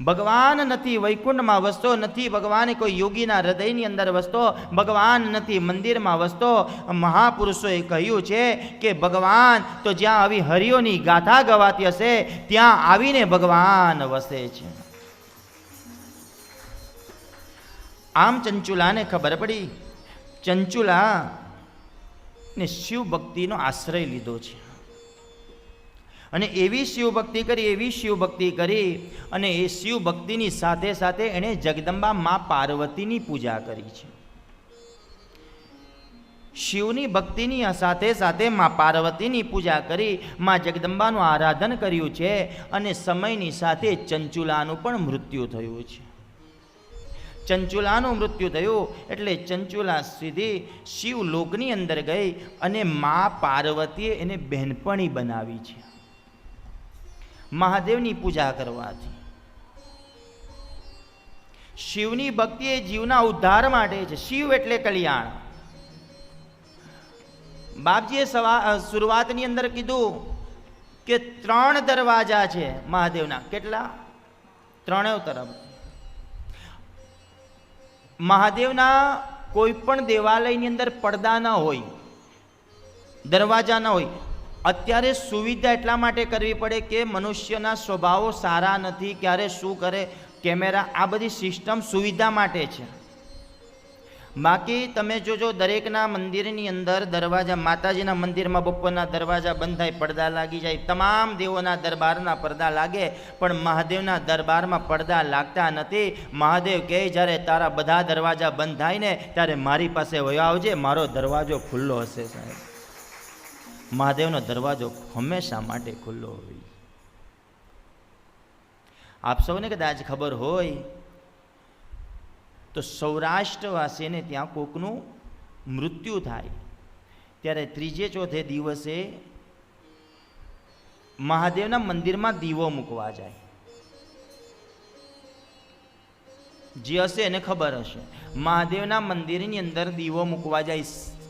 ભગવાન નથી વૈકુંઠમાં વસતો, નથી ભગવાન કોઈ યોગીના હૃદયની અંદર વસતો, ભગવાન નથી મંદિરમાં વસતો. મહાપુરુષોએ કહ્યું છે કે ભગવાન તો જ્યાં આવી હરિઓની ગાથા ગવાતી હશે ત્યાં આવીને ભગવાન વસે છે. આમ ચંચુલાને ખબર પડી. ચંચુલા ને શિવ ભક્તિનો આશ્રય લીધો છે અને એવી શિવભક્તિ કરી, એવી શિવભક્તિ કરી અને એ શિવભક્તિની સાથે સાથે એણે જગદંબા મા પાર્વતીની પૂજા કરી છે. શિવની ભક્તિની સાથે સાથે મા પાર્વતીની પૂજા કરી, મા જગદંબાનું આરાધન કર્યું છે. અને સમયની સાથે ચંચુલાનું પણ મૃત્યુ થયું છે. ચંચુલાનું મૃત્યુ થયું એટલે ચંચુલા સીધી શિવલોકની અંદર ગઈ અને મા પાર્વતીએ એને બહેનપણી બનાવી છે મહાદેવની પૂજા કરવાથી. શિવની ભક્તિ એ જીવના ઉદ્ધાર માટે છે. શિવ એટલે કલ્યાણ. બાપજીએ શરૂઆતની અંદર કીધું કે 3 દરવાજા છે મહાદેવના. કેટલા? 3 તરફ. મહાદેવના કોઈ પણ દેવાલયની અંદર પડદા ન હોય, દરવાજા ન હોય. અત્યારે સુવિધા એટલા માટે કરવી પડે કે મનુષ્યના સ્વભાવો સારા નથી, ક્યારે શું કરે, કેમેરા, આ બધી સિસ્ટમ સુવિધા માટે છે. બાકી તમે જોજો દરેકના મંદિરની અંદર દરવાજા, માતાજીના મંદિરમાં બપોરના દરવાજા બંધ થાય, પડદા લાગી જાય. તમામ દેવોના દરબારના પડદા લાગે, પણ મહાદેવના દરબારમાં પડદા લાગતા નથી. મહાદેવ કહે જ્યારે તારા બધા દરવાજા બંધ થાય ને ત્યારે મારી પાસે વયો આવજે, મારો દરવાજો ખુલ્લો હશે. સાહેબ, મહાદેવનો દરવાજો હંમેશા માટે ખુલ્લો હોય. આપ સૌને કદાચ ખબર હોય તો સૌરાષ્ટ્રવાસીને ત્યાં કોકનું મૃત્યુ થાય ત્યારે 3 ચોથે દિવસે મહાદેવના મંદિરમાં દીવો મૂકવા જાય. જે હશે એને ખબર હશે. મહાદેવના મંદિરની અંદર દીવો મૂકવા જાય.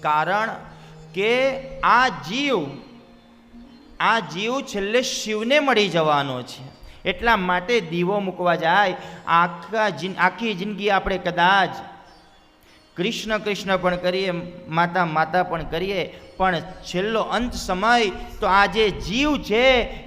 કારણ કે આ જીવ છેલ્લે શિવને મળી જવાનો છે. એટલા માટે દીવો મૂકવા જાય. આખી જિંદગી આપણે કદાચ કૃષ્ણ કૃષ્ણ પણ કરીએ, માતા માતા પણ કરીએ, પણ છેલ્લો અંત સમય તો આ જે જીવ છે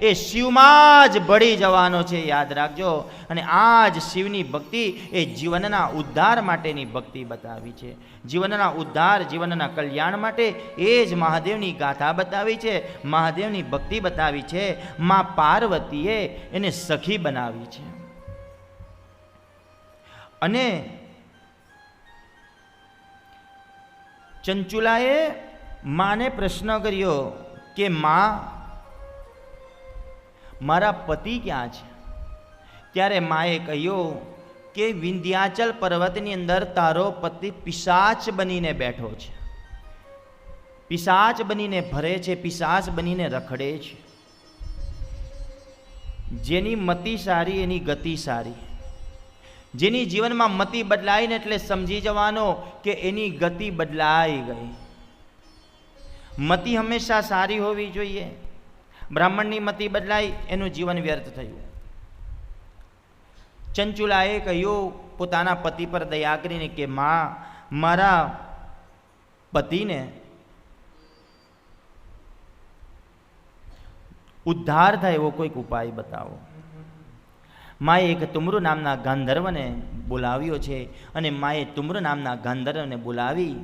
એ શિવમાં જ ભળી જવાનો છે. યાદ રાખજો. અને આ જ શિવની ભક્તિ એ જીવનના ઉદ્ધાર માટેની ભક્તિ બતાવી છે. જીવનના ઉદ્ધાર, જીવનના કલ્યાણ માટે એ જ મહાદેવની ગાથા બતાવી છે, મહાદેવની ભક્તિ બતાવી છે. મા પાર્વતીએ એને સખી બનાવી છે. અને ચંચુલાએ માને પ્રશ્ન કર્યો કે માં, મારા પતિ ક્યાં છે? ત્યારે માએ કહ્યું કે વિંધ્યાચલ પર્વતની અંદર તારો પતિ પિશાચ બનીને બેઠો છે, પિશાચ બનીને ભરે છે, પિશાચ બનીને રખડે છે. જેની મતિ સારી એની ગતિ સારી. જેની જીવનમાં મતિ બદલાય ને એટલે સમજી જવાનો કે એની ગતિ બદલાઈ ગઈ. મતિ હંમેશા સારી હોવી જોઈએ. બ્રાહ્મણની મતિ બદલાઈ, એનું જીવન વ્યર્થ થયું. ચંચુલાએ કહ્યું પોતાના પતિ પર દયા કરીને કે માં, મારા પતિને ઉદ્ધાર થાય એવો કોઈક ઉપાય બતાવો. માએ એક તુમ્ર નામના ગાંધર્વને બોલાવ્યો છે અને માએ તુમ્ર નામના ગાંધર્વને બોલાવી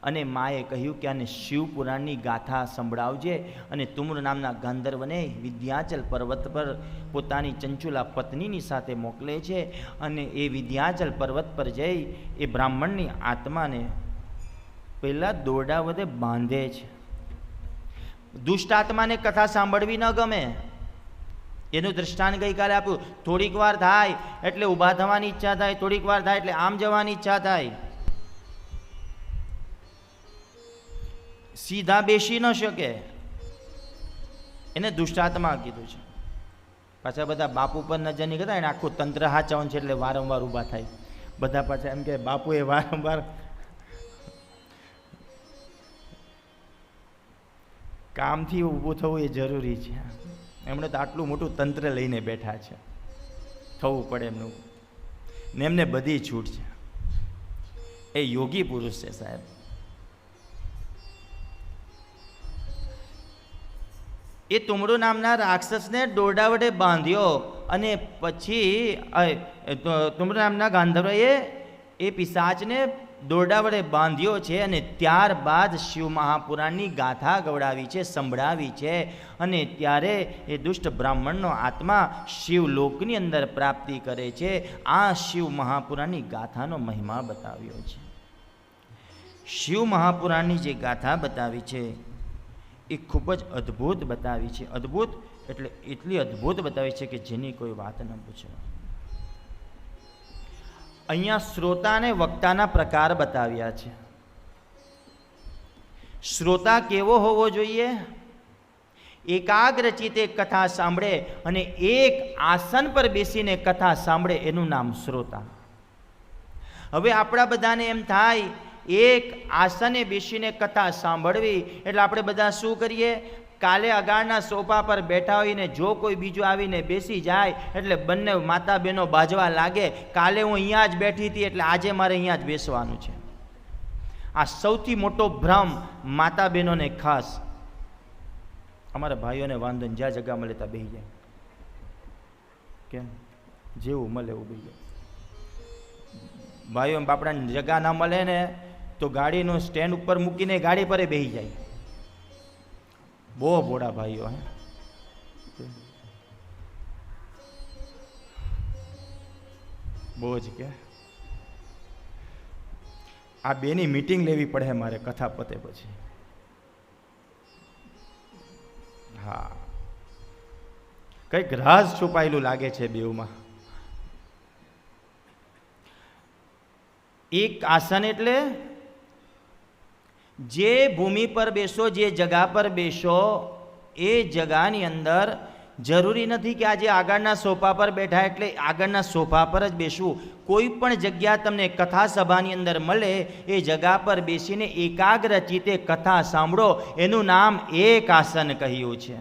અને માએ કહ્યું કે આને શિવપુરાણની ગાથા સંભળાવજે. અને તુમ્ર નામના ગાંધર્વને વિંધ્યાચલ પર્વત પર પોતાની ચંચુલા પત્નીની સાથે મોકલે છે. અને એ વિંધ્યાચલ પર્વત પર જઈ એ બ્રાહ્મણની આત્માને પહેલાં દોરડા વડે બાંધે છે. દુષ્ટ આત્માને કથા સાંભળવી ન ગમે. એનું દૃષ્ટાંત ગઈકાલે આપ્યું. થોડીક વાર થાય એટલે ઊભા થવાની ઈચ્છા થાય, થોડીક વાર થાય એટલે આમ જવાની ઈચ્છા થાય. સીધા બેસી ન શકે. એને દુષ્ટાત્મા કીધું છે. પાછા બધા બાપુ પર નજર નહીં કરતા, એને આખું તંત્ર હાચવવાનું છે એટલે વારંવાર ઊભા થાય. બધા પાછા એમ કે બાપુએ વારંવાર કામથી ઊભું થવું એ જરૂરી છે. એમણે તો આટલું મોટું તંત્ર લઈને બેઠા છે, થવું પડે એમનું. ને એમને બધી છૂટ છે. એ યોગી પુરુષ છે સાહેબ. એ તુમડુ નામના રાક્ષસને દોરડા વડે બાંધ્યો અને પછી તુમડુ નામના ગાંધર્વએ એ પિશાચને દોરડા વડે બાંધ્યો છે. અને ત્યારબાદ શિવ મહાપુરાણની ગાથા ગવડાવી છે, સંભળાવી છે. અને ત્યારે એ દુષ્ટ બ્રાહ્મણનો આત્મા શિવલોકની અંદર પ્રાપ્તિ કરે છે. આ શિવ મહાપુરાણની ગાથાનો મહિમા બતાવ્યો છે. શિવ મહાપુરાણની જે ગાથા બતાવી છે એ ખૂબ જ અદ્ભુત બતાવી છે. અદ્ભુત એટલે એટલી અદ્ભુત બતાવી છે કે જેની કોઈ વાત ન પૂછો. અહીંયા શ્રોતા અને વક્તાના પ્રકાર બતાવ્યા છે. શ્રોતા કેવો હોવો જોઈએ? એકાગ્ર ચિત્તે કથા સાંભળે અને એક આસન પર બેસીને કથા સાંભળે, એનું નામ શ્રોતા. હવે આપણા બધાને એમ થાય એક આસને બેસીને કથા સાંભળવી એટલે આપણે બધા શું કરીએ? કાલે અગાડના સોફા પર બેઠા હોઈને જો કોઈ બીજું આવીને બેસી જાય એટલે બંને માતા બહેનો બાજવા લાગે, કાલે હું અહીંયા જ બેઠી હતી એટલે આજે મારે અહીંયા જ બેસવાનું છે. આ સૌથી મોટો ભ્રમ માતા બહેનોને ખાસ. અમારા ભાઈઓને વાંધો ને જ્યાં જગ્યા મળે ત્યાં બેસી જાય. કેમ? જેવું મળે એવું બેસી જાય. ભાઈઓ બાપડાને જગ્યા ના મળે ને તો ગાડીનું સ્ટેન્ડ ઉપર મૂકીને ગાડી પર બેસી જાય. બહુ ભોળા ભાઈઓ. બહુ જ કે આ બેની મીટિંગ લેવી પડે મારે કથા પતે પછી. હા, કઈક રાજ છુપાયેલું લાગે છે બેઉમાં. એક આસન એટલે જે ભૂમિ પર બેસો, જે જગા પર બેસો, એ જગાની અંદર જરૂરી નથી કે આજે આગળના સોફા પર બેઠા એટલે આગળના સોફા પર જ બેસવું. કોઈ પણ જગ્યા તમને કથા સભાની અંદર મળે એ જગા પર બેસીને એકાગ્ર ચિત્તે કથા સાંભળો, એનું નામ એક આસન કહ્યું છે.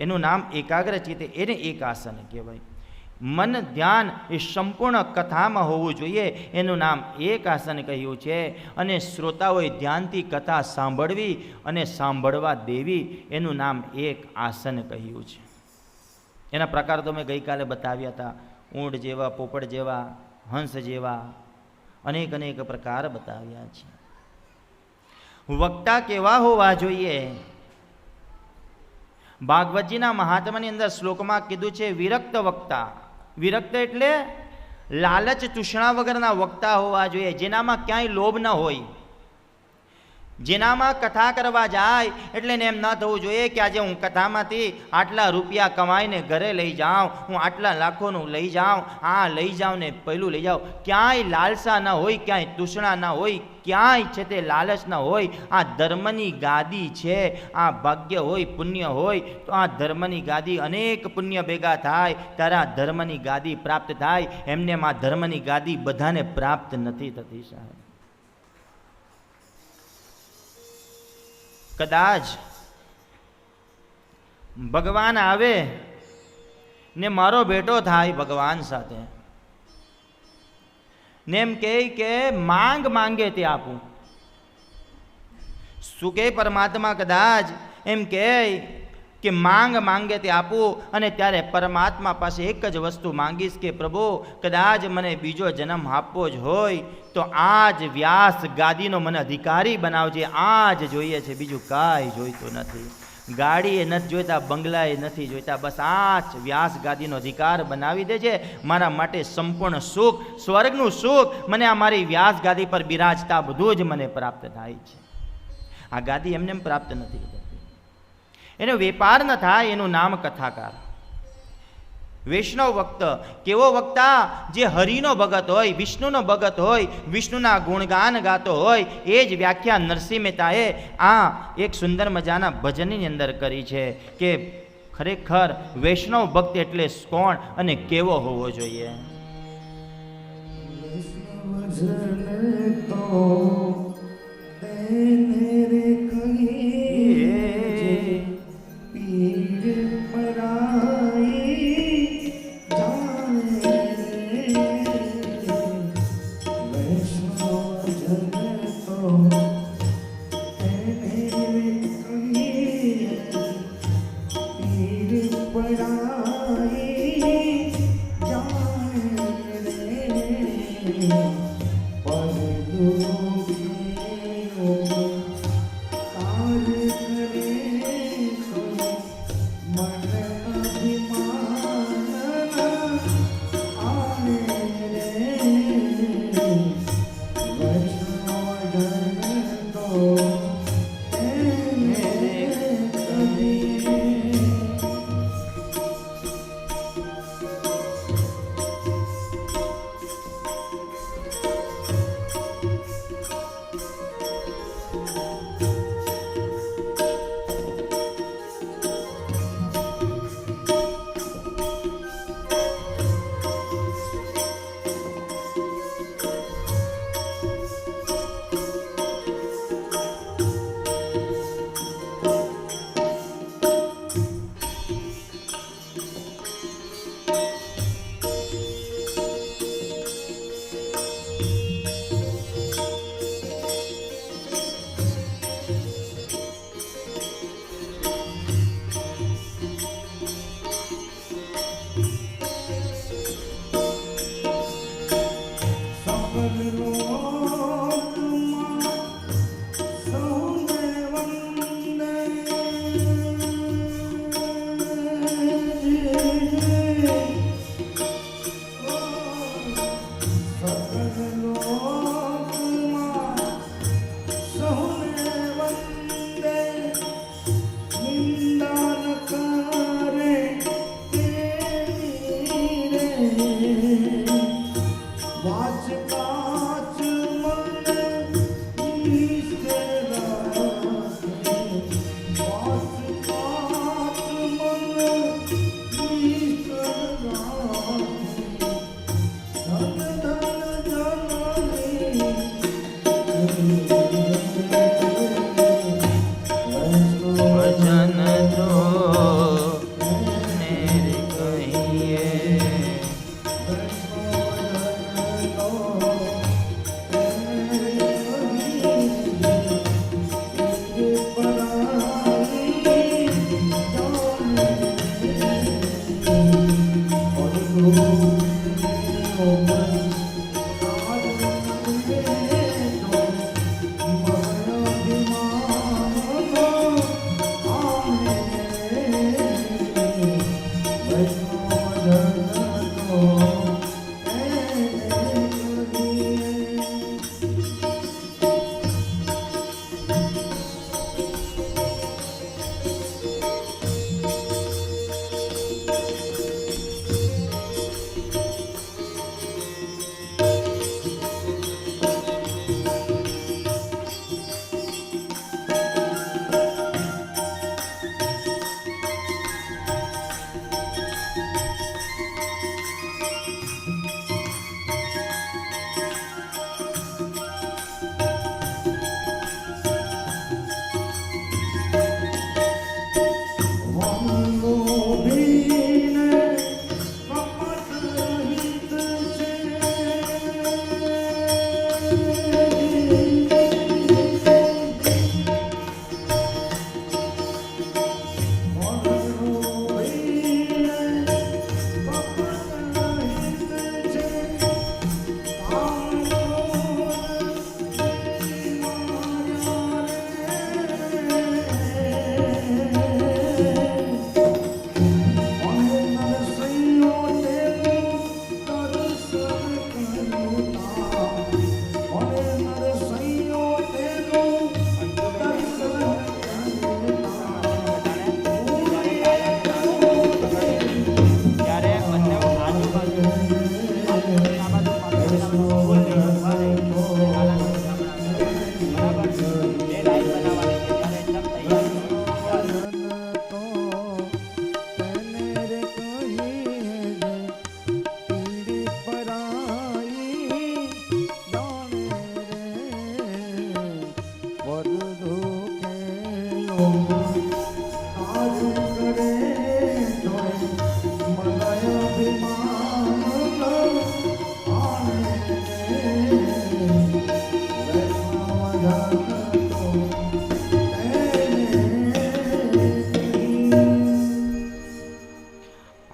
એનું નામ એકાગ્ર ચિત્તે, એને એક આસન કહેવાય. મન ધ્યાન એ સંપૂર્ણ કથામાં હોવું જોઈએ, એનું નામ એક આસન કહ્યું છે. અને શ્રોતાઓએ ધ્યાનથી કથા સાંભળવી અને સાંભળવા દેવી, એનું નામ એક આસન કહ્યું છે. એના પ્રકાર તો મેં ગઈકાલે બતાવ્યા હતા. ઊંટ જેવા, પોપટ જેવા, હંસ જેવા અનેક અનેક પ્રકાર બતાવ્યા છે. વક્તા કેવા હોવા જોઈએ? ભાગવતજીના મહાત્માની અંદર શ્લોકમાં કીધું છે વિરક્ત વક્તા. વિરક્ત એટલે લાલચ તૃષ્ણા વગરના વક્તા હોવા જોઈએ, જેનામાં ક્યાંય લોભ ન હોય. જેનામાં કથા કરવા જાય એટલે એમ ન થવું જોઈએ કે આજે હું કથામાંથી આટલા રૂપિયા કમાઈને ઘરે લઈ જાઉં, હું આટલા લાખોનું લઈ જાઉં, આ લઈ જાઉં ને પેલું લઈ જાઉં. ક્યાંય લાલસા ન હોય, ક્યાંય તૃષ્ણા ન હોય, ક્યાંય છે તે લાલચ ન હોય. આ ધર્મની ગાદી છે. આ ભાગ્ય હોય, પુણ્ય હોય તો આ ધર્મની ગાદી, અનેક પુણ્ય ભેગા થાય ત્યારે આ ધર્મની ગાદી પ્રાપ્ત થાય. એમને આ ધર્મની ગાદી બધાને પ્રાપ્ત નથી થતી સાહેબ. કદાચ ભગવાન આવે ને મારો ભેટો થાય ભગવાન સાથે ને એમ કે માંગ માંગે તે આપું. શું કે પરમાત્મા કદાચ એમ કે માંગ માંગે તે આપું, અને ત્યારે પરમાત્મા પાસે એક જ વસ્તુ માંગીશ કે પ્રભુ કદાચ મને બીજો જન્મ આપવો જ હોય તો આજ વ્યાસ ગાદીનો મને અધિકારી બનાવજે. આ જ જોઈએ છે, બીજું કાંઈ જોઈતું નથી. ગાડી એ નથી જોઈતા, બંગલા એ નથી જોઈતા, બસ આ જ વ્યાસ ગાદીનો અધિકાર બનાવી દેજે. મારા માટે સંપૂર્ણ સુખ, સ્વર્ગનું સુખ મને આ મારી વ્યાસ ગાદી પર બિરાજતા બધું જ મને પ્રાપ્ત થાય છે. આ ગાદી એમને પ્રાપ્ત નથી થતી. એનો વેપાર ન થાય, એનું નામ કથાકાર. વૈષ્ણવ વક્ત કેવો વક્તા? જે હરિનો ભગત હોય, વિષ્ણુનો ભગત હોય, વિષ્ણુના ગુણગાન ગાતો હોય. એ જ વ્યાખ્યા નરસિંહ મહેતાએ આ એક સુંદર મજાના ભજનની અંદર કરી છે કે ખરેખર વૈષ્ણવ ભક્ત એટલે કોણ અને કેવો હોવો જોઈએ.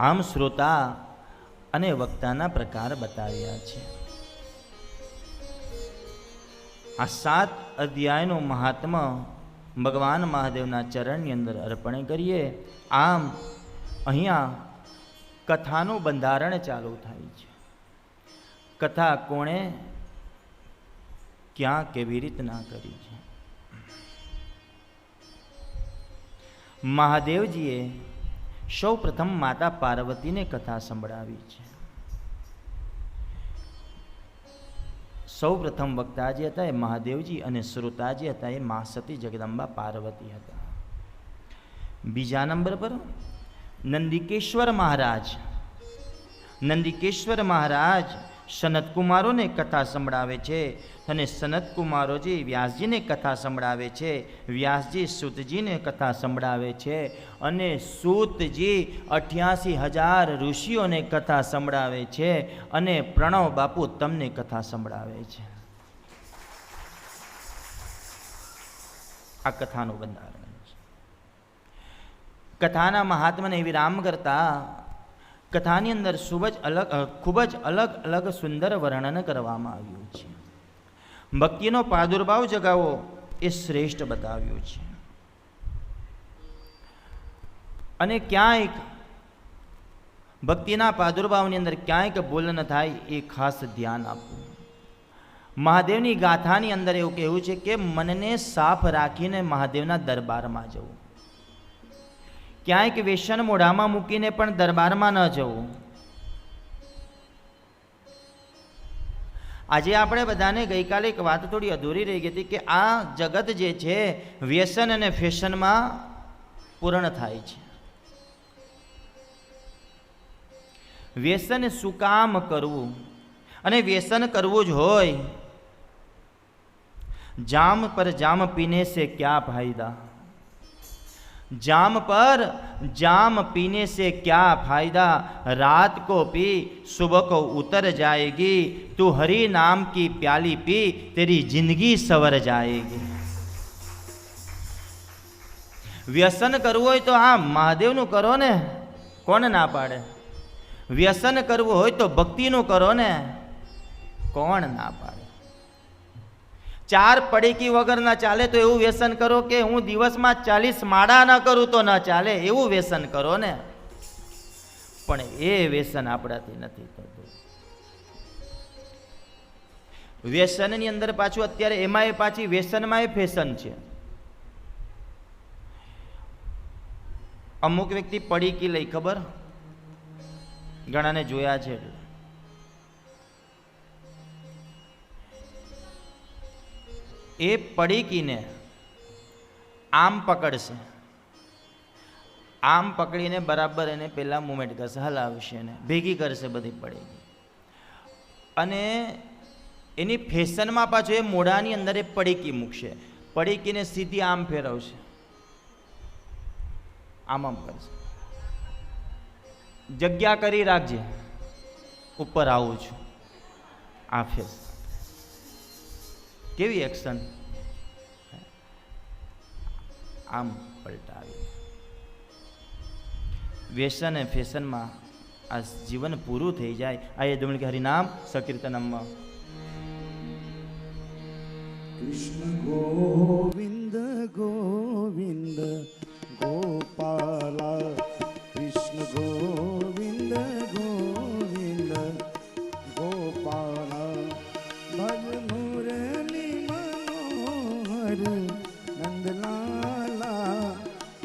આમ શ્રોતા અને વક્તાના પ્રકાર બતાવ્યા છે. આ 7 અધ્યાયનું મહાત્મ્ય ભગવાન મહાદેવના ચરણની અંદર અર્પણ કરીએ. આમ અહીંયા કથાનું બંધારણ ચાલુ થાય છે. કથા કોણે ક્યાં કેવી રીતના કરી છે. મહાદેવજીએ સૌ પ્રથમ માતા પાર્વતીને કથા સંભળાવી છે. સૌ પ્રથમ વક્તાજી હતા એ મહાદેવજી અને શ્રોતાજી હતા એ મા સતી જગદંબા પાર્વતી હતા. બીજા નંબર પર નંદિકેશ્વર મહારાજ. નંદિકેશ્વર મહારાજ સનતકુમારોને કથા સંભળાવે છે અને સનતકુમારોજી વ્યાસજીને કથા સંભળાવે છે. વ્યાસજી સૂતજીને કથા સંભળાવે છે અને સૂતજી 88,000 ઋષિઓને કથા સંભળાવે છે અને પ્રણવ બાપુ તમને કથા સંભળાવે છે. આ કથાનું બંધારણ છે. કથાના મહાત્માને વિરામ કરતા કથાની અંદર ખૂબ જ અલગ અલગ સુંદર વર્ણન કરવામાં આવ્યું છે. ભક્તિનો પ્રાદુર્ભાવ જગાવો એ શ્રેષ્ઠ બતાવ્યું છે. અને ક્યાંક ભક્તિના પ્રાદુર્ભાવની અંદર ક્યાંક ભૂલ ન થાય એ ખાસ ધ્યાન આપવું. મહાદેવની ગાથાની અંદર એવું કહેવું છે કે મનને સાફ રાખીને મહાદેવના દરબારમાં જવું. ક્યાંક વ્યસન મોઢામાં મૂકીને પણ દરબારમાં ન જવું. આજે આપણે બધાને ગઈકાલે એક વાત થોડી અધૂરી રહી ગઈ હતી કે આ જગત જે છે વ્યસન અને ફેશનમાં પૂર્ણ થાય છે. વ્યસન શું કામ કરવું? અને વ્યસન કરવું જ હોય, જામ પર જામ પીને से क्या फायदा, जाम पर जाम पीने से क्या फायदा, रात को पी सुबह को उतर जाएगी, तू हरि नाम की प्याली पी तेरी जिंदगी सवर जाएगी. व्यसन करવું હોય તો હા મહાદેવનું કરો ને, કોણ ના પાડે? વ્યસન કરવું હોય તો ભક્તિનું કરો ને, કોણ ના પાડે? 4 પડીકી વગર ના ચાલે તો એવું વ્યસન કરો કે હું દિવસમાં 40 માળા ન કરું તો ન ચાલે, એવું વ્યસન કરો ને. પણ એ વ્યસન આપણાથી નથી થતું. વ્યસનની અંદર પાછું અત્યારે એમાં પાછી વ્યસનમાં એ ફેશન છે. અમુક વ્યક્તિ પડીકી લઈ, ખબર, ઘણાને જોયા છે, એ પડીકીને આમ પકડશે, આમ પકડીને બરાબર એને પેલા મુમેન્ટ કરશે, હલાવશે, એને ભેગી કરશે બધી પડીકી. અને એની ફેશનમાં પાછું એ મોઢાની અંદર એ પડીકી મૂકશે, પડીકીને સીધી આમ ફેરવશે, આમ આમ કરશે. જગ્યા કરી રાખજે, ઉપર આવું છું, આ ફેસ. કેવી એક્શન? આમ પલટાવી. વ્યસન અને ફેશનમાં આ જીવન પૂરું થઈ જાય. આ એ દમણ કે હરિનામ સકીર્તનમમાં કૃષ્ણ ગોવિંદ ગોવિંદ ગોપાલા, કૃષ્ણ ગોવિંદ ગોવિંદ ગોપાલા, ભજ મુરલી મનોહર નંદલાલા,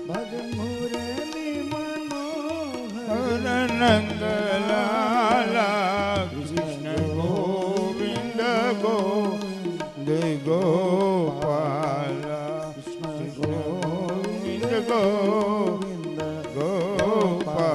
ભજ મુરલી મનોહર નંદલાલા, કૃષ્ણ ગોવિંદ ગોવિંદ ગોપાલા, કૃષ્ણ ગોવિંદ ગોવિંદ ગોપાલા.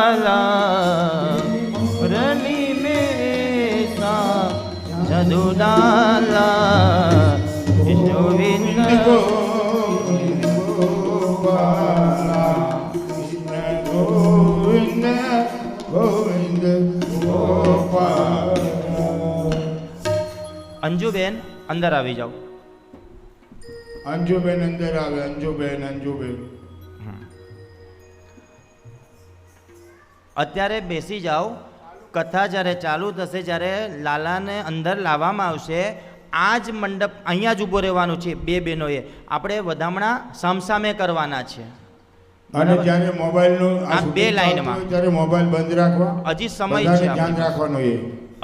જદુદાલા રલી મેસા, જદુદાલા ગોવિંદ ગોવિંદ ગોપાલા, કૃષ્ણ ગોવિંદ ગોવિંદ ગોપાલા. અંજુબેન અંદર આવી જાઓ. અંજુબેન અંદર આવે. અંજુબેન, અંજુબેન અત્યારે બેસી જાઓ. કથા જ્યારે ચાલુ થશે, જ્યારે લાલાને અંદર લાવવામાં આવશે, આ જ મંડપ અહીંયા જ ઊભો રહેવાનું છે. બે બહેનોએ આપણે વધામણા સામસામે કરવાના છે. અને જ્યારે મોબાઈલનું આ બે લાઈનમાં ત્યારે મોબાઈલ બંધ રાખવા. હજી સમય છે, ધ્યાન રાખવાનું. એ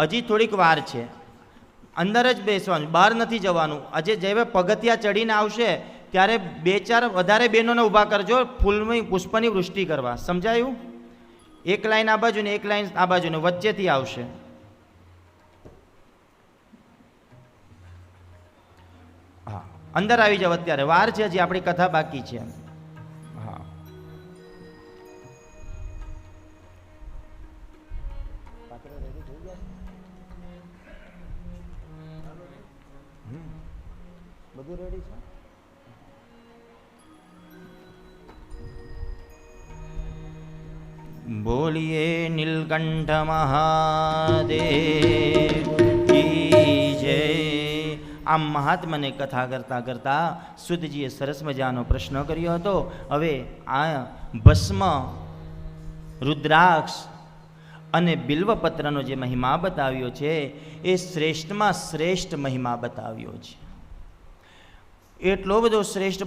હજી થોડીક વાર છે. અંદર જ બેસવાનું, બહાર નથી જવાનું. આજે જેવા પગથિયા ચડીને આવશે ત્યારે 2-4 વધારે બહેનોને ઊભા કરજો, ફૂલની પુષ્પની વૃષ્ટિ કરવા. સમજાયું? એક લાઈન આ બાજુ ને એક લાઈન આ બાજુ ને વચ્ચેથી આવશે. હા, અંદર આવી જાવ. અત્યારે વાર છે, હજી આપણી કથા બાકી છે. હા, બધું રેડી છે. બોલીએ નીલકંઠ મહાદેવ કી જય. આમ મહાત્માને કથા કરતા કરતા સુતજીએ સરસ મજાનો પ્રશ્ન કર્યો હતો. હવે આ ભસ્મ, રુદ્રાક્ષ અને બિલ્વપત્રનો જે મહિમા બતાવ્યો છે એ શ્રેષ્ઠમાં શ્રેષ્ઠ મહિમા બતાવ્યો છે. એટલો બધો શ્રેષ્ઠ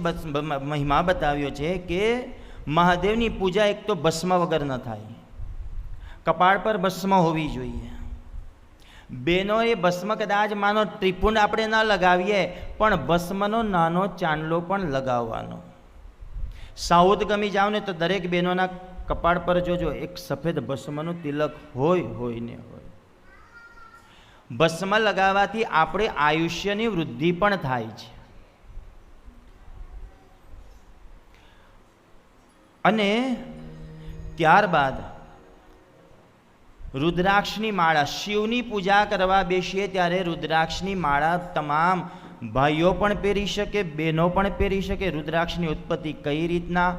મહિમા બતાવ્યો છે કે મહાદેવની પૂજા એક તો ભસ્મ વગર ન થાય. કપાળ પર ભસ્મ હોવી જોઈએ. બેનો એ ભસ્મ કદાચ માનો ત્રિપુંડ આપણે ન લગાવીએ પણ ભસ્મનો નાનો ચાંદલો પણ લગાવવાનો. સાઉથ ગમી જાવ ને તો દરેક બહેનોના કપાળ પર જોજો એક સફેદ ભસ્મનું તિલક હોય ને હોય. ભસ્મ લગાવવાથી આપણે આયુષ્યની વૃદ્ધિ પણ થાય છે. અને ત્યારબાદ રુદ્રાક્ષની માળા, શિવની પૂજા કરવા બેસીએ ત્યારે રુદ્રાક્ષની માળા તમામ ભાઈઓ પણ પહેરી શકે, બહેનો પણ પહેરી શકે. રુદ્રાક્ષની ઉત્પત્તિ કઈ રીતના,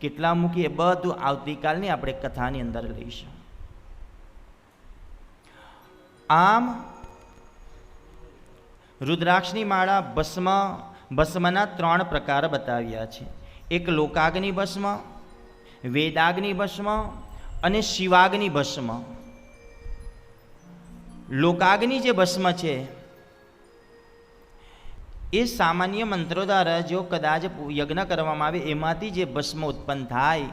કેટલા મૂકી, એ બધું આવતીકાલની આપણે કથાની અંદર લઈશું. આમ રુદ્રાક્ષની માળા ભસ્મના 3 પ્રકાર બતાવ્યા છે. એક લોકાગ્નિ ભસ્મ, વેદાગ્નિ ભસ્મ અને શિવાગ્નિ ભસ્મ. લોકાગ્નિ જે ભસ્મ છે એ સામાન્ય મંત્રો દ્વારા જો કદાચ યજ્ઞ કરવામાં આવે એમાંથી જે ભસ્મ ઉત્પન્ન થાય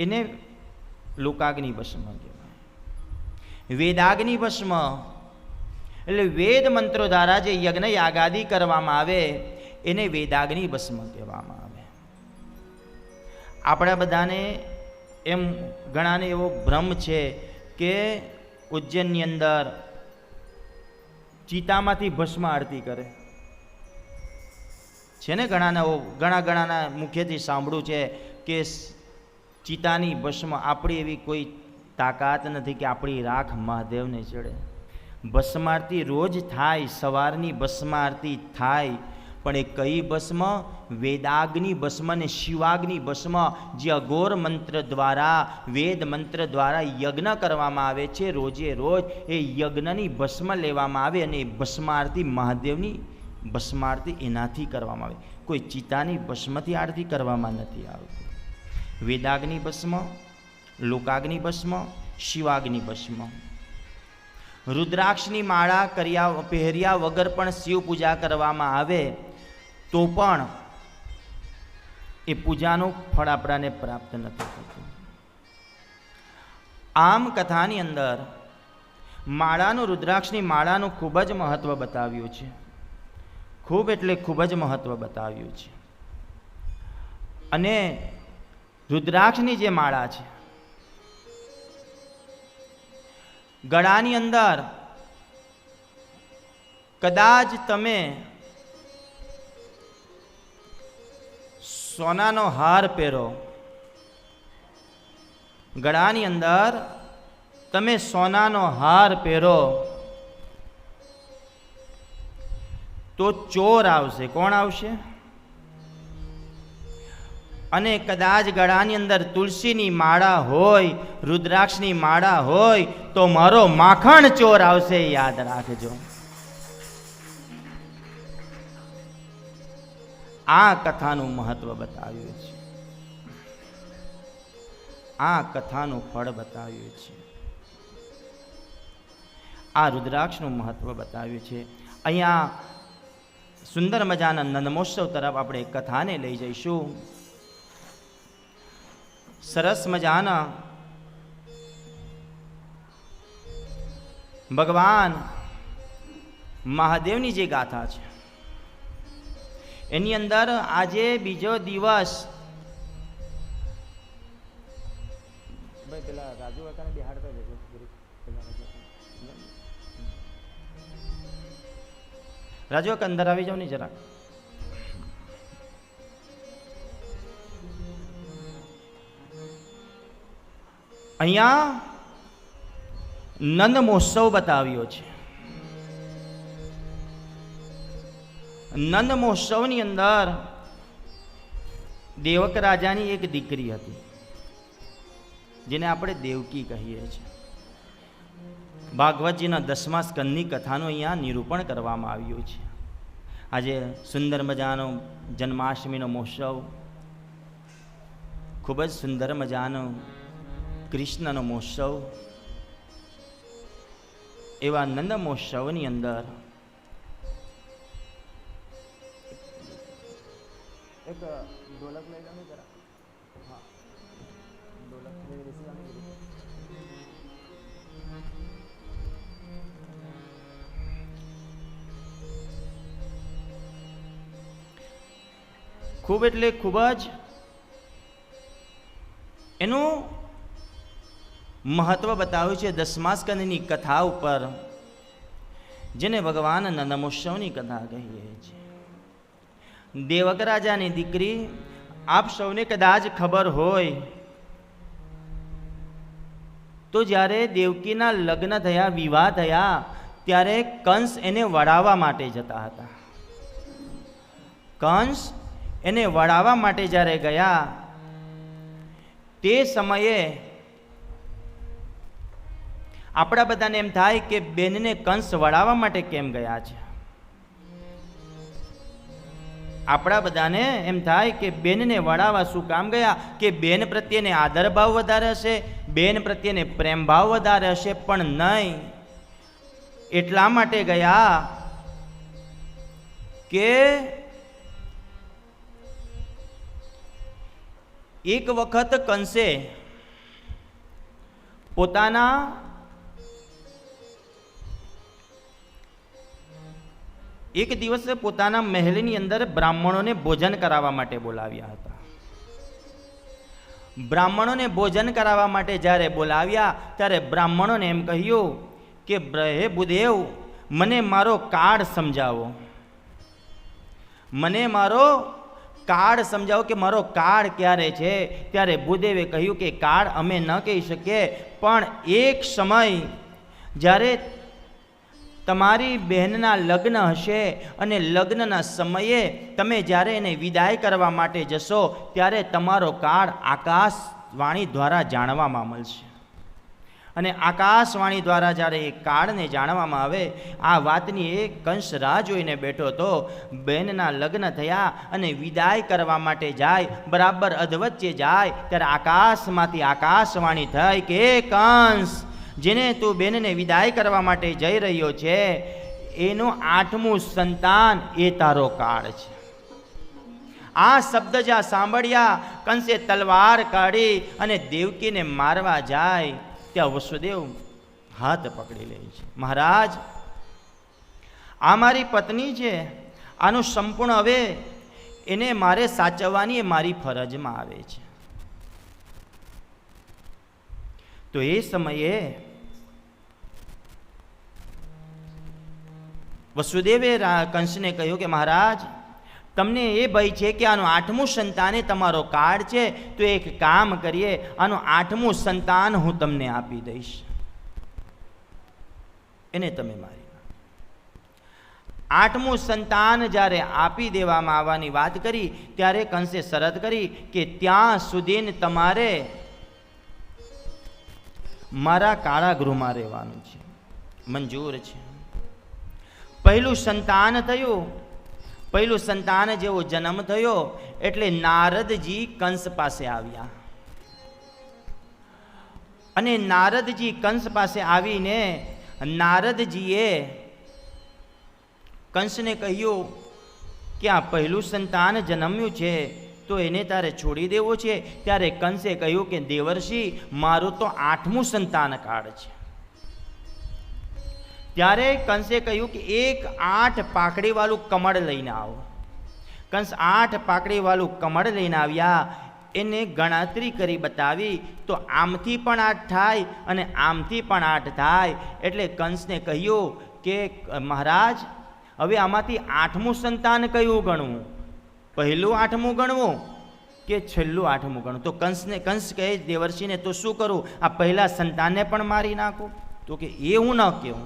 એને લોકાગ્નિ ભસ્મ કહેવાય. વેદાગ્નિ ભસ્મ એટલે વેદ મંત્રો દ્વારા જે યજ્ઞ યાગાદી કરવામાં આવે એને વેદાગ્નિ ભસ્મ કહેવામાં આવે. આપણા બધાને એમ ઘણાને એવો ભ્રમ છે કે ઉજ્જૈનની અંદર ચિતામાંથી ભસ્મ આરતી કરે છે ને. ઘણાના મુખેથી સાંભળ્યું છે કે ચિતાની ભસ્મ, આપણી એવી કોઈ તાકાત નથી કે આપણી રાખ મહાદેવને ચડે. ભસ્મ આરતી રોજ થાય, સવારની ભસ્મ આરતી થાય, પણ એ કઈ ભસ્મ? વેદાગ્નિ ભસ્મ અને શિવાગ્નિ ભસ્મ, જે અઘોર મંત્ર દ્વારા, વેદ મંત્ર દ્વારા યજ્ઞ કરવામાં આવે છે રોજે રોજ. એ યજ્ઞની ભસ્મ લેવામાં આવે અને એ ભસ્મ આરતી, મહાદેવની ભસ્મ આરતી એનાથી કરવામાં આવે. કોઈ ચિતાની ભસ્મથી આરતી કરવામાં નથી આવતી. વેદાગ્નિ ભસ્મ, લોકાગ્નિ ભસ્મ, શિવાગ્નિ ભસ્મ. રુદ્રાક્ષની માળા પહેર્યા વગર પણ શિવ પૂજા કરવામાં આવે તો પણ એ પૂજાનું ફળ આપણાને પ્રાપ્ત નથી થતું. આમ કથાની અંદર માળાનું, રુદ્રાક્ષની માળાનું ખૂબ જ મહત્વ બતાવ્યું છે. ખૂબ એટલે ખૂબ જ મહત્વ બતાવ્યું છે. અને રુદ્રાક્ષની જે માળા છે, ગળાની અંદર કદાચ તમે સોનાનો હાર પહેરો, ગળાની અંદર તમે સોનાનો હાર પહેરો તો ચોર આવશે. કોણ આવશે? અને કદાચ ગળાની અંદર તુલસીની માળા હોય, રુદ્રાક્ષની માળા હોય તો મારો માખણ ચોર આવશે. યાદ રાખજો. આ કથાનું મહત્વ બતાવ્યું છે. આ કથાનું ફળ બતાવ્યું છે. આ રુદ્રાક્ષનું મહત્વ બતાવ્યું છે. અહીંયા સુંદર મજાના નંદમોત્સવ તરફ આપણે કથાને લઈ જઈશું. સરસ મજાના ભગવાન મહાદેવની જે ગાથા છે એની અંદર આજે બીજો દિવસ, પેલા રાજુ કાકાને બિહાડતા જજો. રાજુ કાકા અંદર આવી જાવ ને જરા. અહીંયા નંદ મહોત્સવ બતાવ્યો છે. નંદ મહોત્સવની અંદર દેવક રાજાની એક દીકરી હતી, જેને આપણે દેવકી કહીએ છીએ. ભાગવતજીના 10મા સ્કંદની કથાનું અહીંયા નિરૂપણ કરવામાં આવ્યું છે. આજે સુંદર મજાનો જન્માષ્ટમીનો મહોત્સવ, ખૂબ જ સુંદર મજાનો કૃષ્ણનો મહોત્સવ, એવા નંદ મહોત્સવની અંદર એક ઢોલક લઈ લો જરા. હા, ઢોલક લઈ લેવાનું. ખૂબ એટલે ખૂબ જ એનું મહત્વ બતાવ્યું છે 10મા સ્કંદની કથા ઉપર, જેને ભગવાન નંદમોત્સવની કથા કહીએ છીએ. દેવક રાજાની દીકરી, આપ સૌને કદાચ ખબર હોય તો જ્યારે દેવકીના લગ્ન થયા, વિવાહ થયા, ત્યારે કંસ એને વળાવવા માટે જતા હતા. કંસ એને વળાવવા માટે જ્યારે ગયા, તે સમયે આપણા બધાને એમ થાય કે બેનને કંસ વળાવવા માટે કેમ ગયા છે. આપણા બધાને એમ થાય કે બેનને વળાવવા શું કામ ગયા, કે બેન પ્રત્યેને આદર ભાવ વધારે હશે, બેન પ્રત્યેને પ્રેમ ભાવ વધારે હશે. પણ નહીં, એટલા માટે ગયા કે એક વખત કંસે પોતાના એક દિવસે પોતાના મહેલની અંદર બ્રાહ્મણોને ભોજન કરાવવા માટે બોલાવ્યા હતા. બ્રાહ્મણોને ભોજન કરાવવા માટે જ્યારે બોલાવ્યા, ત્યારે બ્રાહ્મણોને એમ કહ્યું કે હે ભૂદેવ, મને મારો કાળ સમજાવો, મને મારો કાળ સમજાવો કે મારો કાળ ક્યારે છે. ત્યારે ભૂદેવે કહ્યું કે કાળ અમે ન કહી શકીએ, પણ એક સમય જ્યારે તમારી બહેનના લગ્ન હશે અને લગ્નના સમયે તમે જ્યારે એને વિદાય કરવા માટે જશો, ત્યારે તમારો કાળ આકાશવાણી દ્વારા જાણવામાં મળશે. અને આકાશવાણી દ્વારા જ્યારે એ કાળને જાણવામાં આવે, આ વાતની એક કંસ રાહ જોઈને બેઠો હતો. બહેનના લગ્ન થયા અને વિદાય કરવા માટે જાય, બરાબર અધવચ્ચે જાય, ત્યારે આકાશમાંથી આકાશવાણી થઈ કે એ કંસ, જેને તું બેનને વિદાય કરવા માટે જઈ રહ્યો છે, એનું 8મું સંતાન એ તારો કાળ છે. આ શબ્દ જ્યાં સાંભળ્યા, કંસે તલવાર કાઢી અને દેવકીને મારવા જાય, ત્યાં વસુદેવ હાથ પકડી લે છે. મહારાજ, આ મારી પત્ની છે, આનું સંપૂર્ણ હવે એને મારે સાચવવાની એ મારી ફરજમાં આવે છે. તો એ સમયે વસુદેવે કંસને કહ્યું કે મહારાજ, તમને એ ભય છે કે આનું 8મું સંતાન તમારો કાળ છે, તો એક કામ કરીએ, આનું 8મું સંતાન હું તમને આપી દઈશ, એને તમે મારી. 8મું સંતાન જ્યારે આપી દેવામાં આવવાની વાત કરી, ત્યારે કંસે શરત કરી કે ત્યાં સુધી તમારે મારા કાળા ગૃહમાં રહેવાનું છે. મંજૂર છે. પહેલું સંતાન થયું, પહેલું સંતાન જેવો જન્મ થયો એટલે નારદજી કંસ પાસે આવ્યા. અને નારદજી કંસ પાસે આવીને નારદજીએ કંસને કહ્યું કે આ પહેલું સંતાન જન્મ્યું છે, તો એને તારે છોડી દેવો છે. ત્યારે કંસે કહ્યું કે દેવર્ષિ, મારું તો 8મું સંતાન કાળ છે. ત્યારે કંસે કહ્યું કે એક 8 પાકડીવાળું કમળ લઈને આવો. કંસ 8 પાકડીવાળું કમળ લઈને આવ્યા. એને ગણતરી કરી બતાવી, તો આમથી પણ 8 થાય અને આમથી પણ 8 થાય. એટલે કંસને કહ્યું કે મહારાજ, હવે આમાંથી 8મું સંતાન કયું ગણવું, પહેલું 8મું ગણવું કે છેલ્લું 8મું ગણવું? તો કંસ કહે દેવર્ષિને, તો શું કરું, આ પહેલા સંતાનને પણ મારી નાખું? તો કે એ હું ન કહું.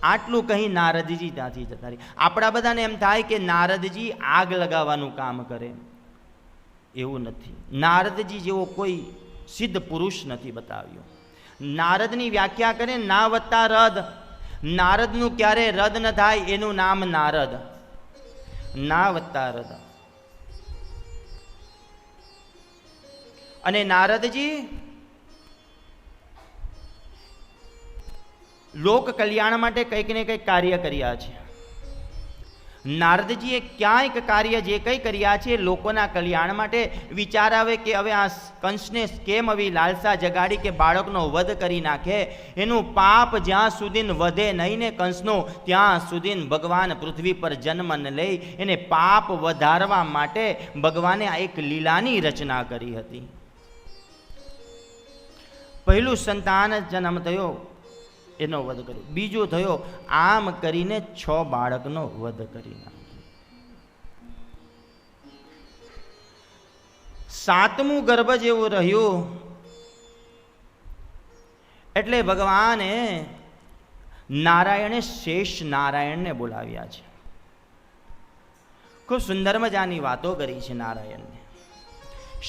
આટલું કહી નારદજી ત્યાંથી જતા રહી. આપણા બધાને એમ થાય કે નારદજી આગ લગાવવાનું કામ કરે, એવું નથી. નારદજી જેવો કોઈ સિદ્ધ પુરુષ નથી બતાવ્યો. નારદની વ્યાખ્યા કરે ના વત્તા રદ. નારદનું ક્યારે રદ ન થાય, એનું નામ નારદ. ના વત્તા રદ. અને નારદજી લોક કલ્યાણ માટે કંઈક ને કંઈક કાર્ય કર્યા છે. નારદજીએ ક્યાંક કાર્ય જે કંઈ કર્યા છે લોકોના કલ્યાણ માટે. વિચાર આવે કે હવે આ કંસને કેમ આવી લાલસા જગાડી કે બાળકનો વધ કરી નાખે. એનું પાપ જ્યાં સુધી વધે નહીં ને કંસનો, ત્યાં સુધી ભગવાન પૃથ્વી પર જન્મ ન લઈ. એને પાપ વધારવા માટે ભગવાને આ એક લીલાની રચના કરી હતી. પહેલું સંતાન જન્મ થયો એનો વધ કર્યો. બીજો થયો, આમ કરીને 6 બાળકનો વધ કરી નાખ્યો. 7મું ગર્ભ જેવું રહ્યું એટલે ભગવાને નારાયણે શેષ નારાયણને બોલાવ્યા છે. ખૂબ સુંદર મજાની વાતો કરી છે નારાયણને.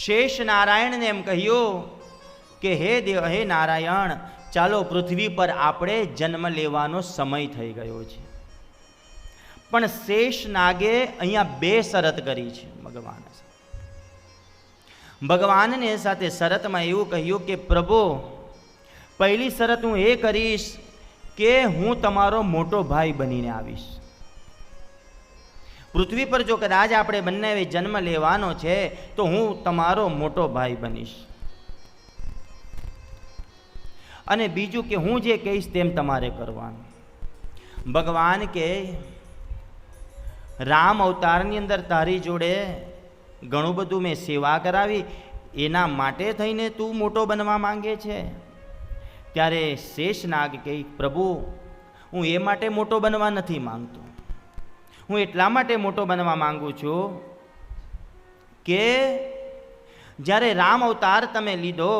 શેષ નારાયણને એમ કહ્યું કે હે દેવ, હે નારાયણ, ચાલો પૃથ્વી પર આપણે જન્મ લેવાનો સમય થઈ ગયો છે. પણ શેષ નાગે અહીંયા 2 શરત કરી છે ભગવાનને સાથે શરતમાં એવું કહ્યું કે પ્રભુ, પહેલી શરત હું એ કરીશ કે હું તમારો મોટો ભાઈ બનીને આવીશ. પૃથ્વી પર જો કદાચ આપણે બંને જન્મ લેવાનો છે તો હું તમારો મોટો ભાઈ બનીશ. અને બીજું કે હું જે કહીશ તેમ તમારે કરવાનું. ભગવાન કે રામ અવતારની અંદર તારી જોડે ઘણું બધું મેં સેવા કરાવી, એના માટે થઈને તું મોટો બનવા માંગે છે. ત્યારે શેષનાગ કહે પ્રભુ, હું એ માટે મોટો બનવા નથી માંગતો. હું એટલા માટે મોટો બનવા માંગુ છું કે જ્યારે રામ અવતાર તમે લીધો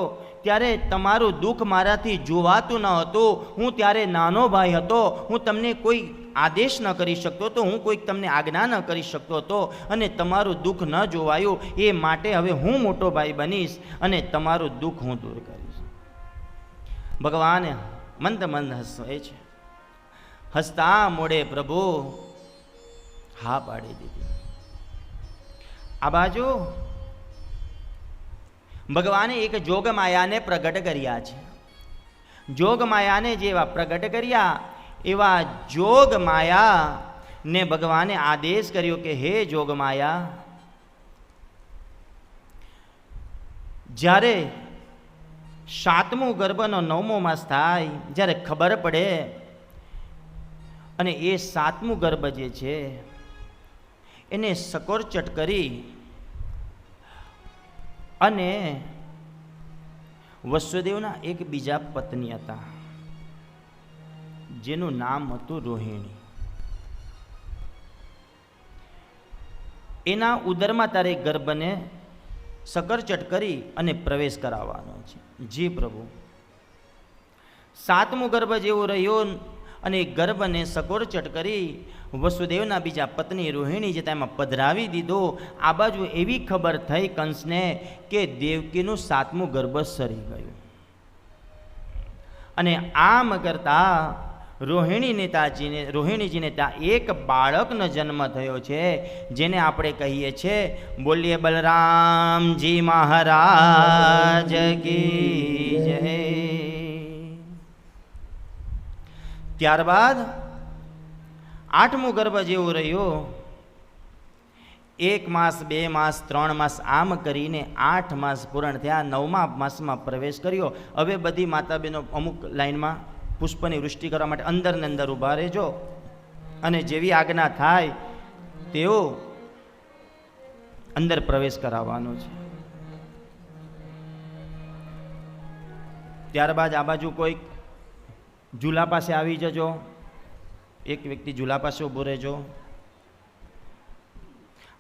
ત્યારે તમારું દુઃખ મારાથી જોવાતું ન હતું. હું ત્યારે નાનો ભાઈ હતો, હું તમને કોઈ આદેશ ન કરી શકતો હતો, હું કોઈ તમને આજ્ઞા ન કરી શકતો હતો, અને તમારું દુઃખ ન જોવાયું. એ માટે હવે હું મોટો ભાઈ બનીશ અને તમારું દુઃખ હું દૂર કરીશ. ભગવાન મંદ મંદ હસે છે. હસતા મોડે પ્રભુ હા પાડી દીધી. આ બાજુ ભગવાને એક જોગ માયાને પ્રગટ કર્યા છે. જોગ માયાને જેવા પ્રગટ કર્યા એવા જોગ માયા ને ભગવાને આદેશ કર્યો કે હે જોગ માયા, જ્યારે 7મું ગર્ભનો 9મો માસ થાય, જ્યારે ખબર પડે અને એ 7મું ગર્ભ જે છે એને સકોરચટ કરી અને વસુદેવના એક બીજા પત્ની હતા જેનું નામ હતું રોહિણી. એના ઉદરમાં તારે ગર્ભને સકરચટ કરી અને પ્રવેશ કરાવવાનો છે. જી પ્રભુ. 7મું ગર્ભ જેવું રહ્યું અને ગર્ભને સકોરચટ કરી વસુદેવના બીજા પત્ની રોહિણી જે તેમાં પધરાવી દીધો. આ બાજુ એવી ખબર થઈ કંસને કે દેવકીનું 7મું ગર્ભ સરી ગયું. અને આમ કરતા રોહિણીજીને ત્યાં એક બાળકનો જન્મ થયો છે જેને આપણે કહીએ છીએ બોલીએ બલરામજી મહારાજ કી જય. ત્યારબાદ 8મું ગર્ભ જેવું રહ્યું. 1 માસ 2 માસ 3 માસ આમ કરીને 8 માસ પૂર્ણ થયા. 9મા માસમાં પ્રવેશ કર્યો. હવે બધી માતા બહેનો અમુક લાઈનમાં પુષ્પની વૃષ્ટિ કરવા માટે અંદર ને અંદર ઊભા રહેજો અને જેવી આજ્ઞા થાય તેઓ અંદર પ્રવેશ કરાવવાનો છે. ત્યારબાદ આ બાજુ કોઈ ઝૂલા પાસે આવી જજો. એક વ્યક્તિ ઝૂલા પાસે ઊભો રહેજો.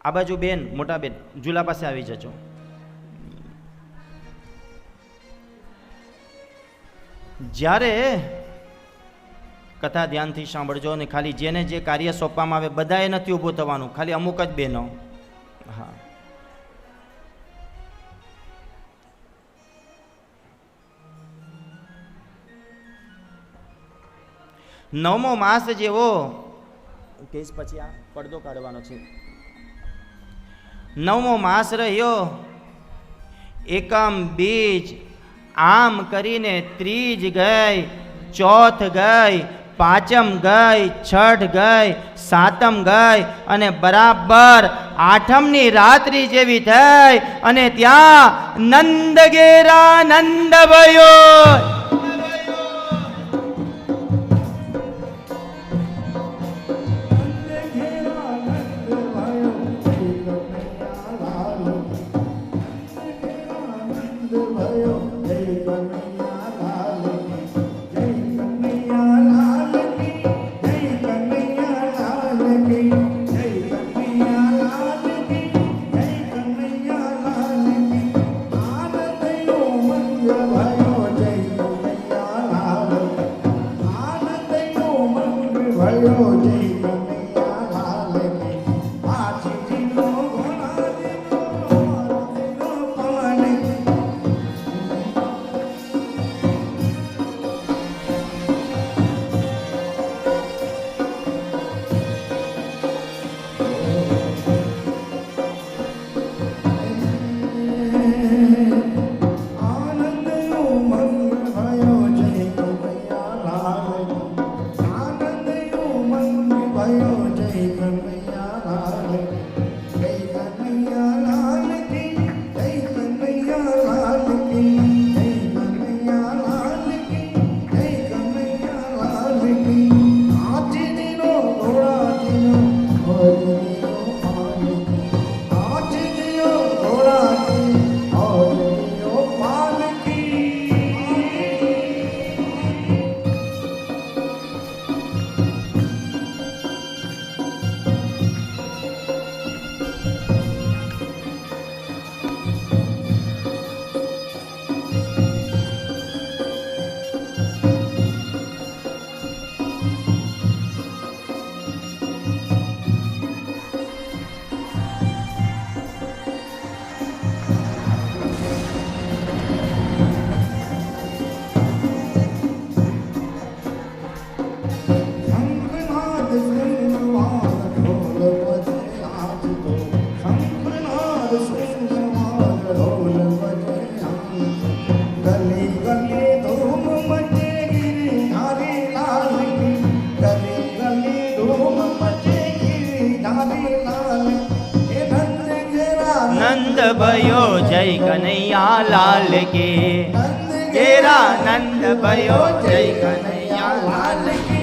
આ બાજુ બેન, મોટા બેન ઝૂલા પાસે આવી જજો. જ્યારે કથા ધ્યાનથી સાંભળજો અને ખાલી જેને જે કાર્ય સોંપવામાં આવે બધાએ નથી ઊભું થવાનું, ખાલી અમુક જ બહેનો. હા, નવમો માસ જેવો કેસ પછી આ પડદો કાઢવાનો છે. નવમો માસ રહ્યો, એકમ બીજ આમ કરીને ત્રીજ ગઈ, ચોથ ગઈ, પાંચમ ગઈ, છઠ ગઈ, સાતમ ગઈ અને બરાબર આઠમની રાત્રિ જેવી થઈ અને ત્યાં નંદ ઘેરા નંદ ભયો. નંદ ભયો જય કનૈયા લાલ કે, ઘેરા નંદ ભયો જય કનૈયા લાલ કે.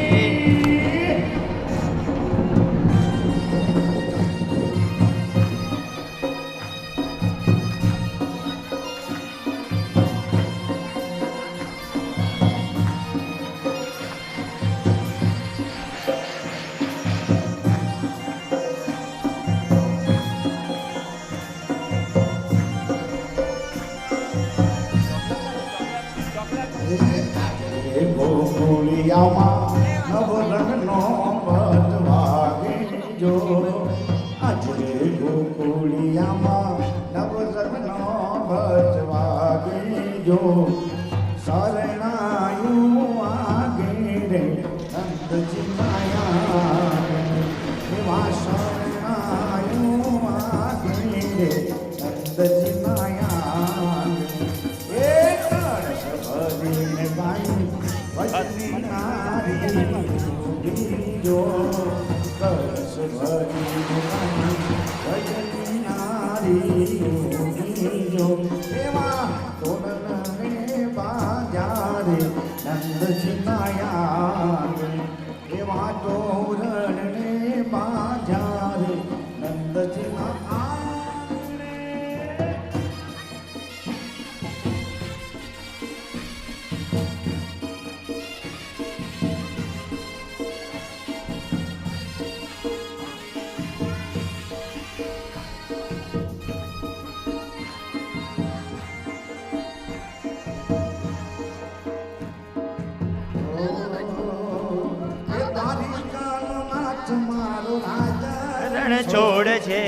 રણ છોડ છે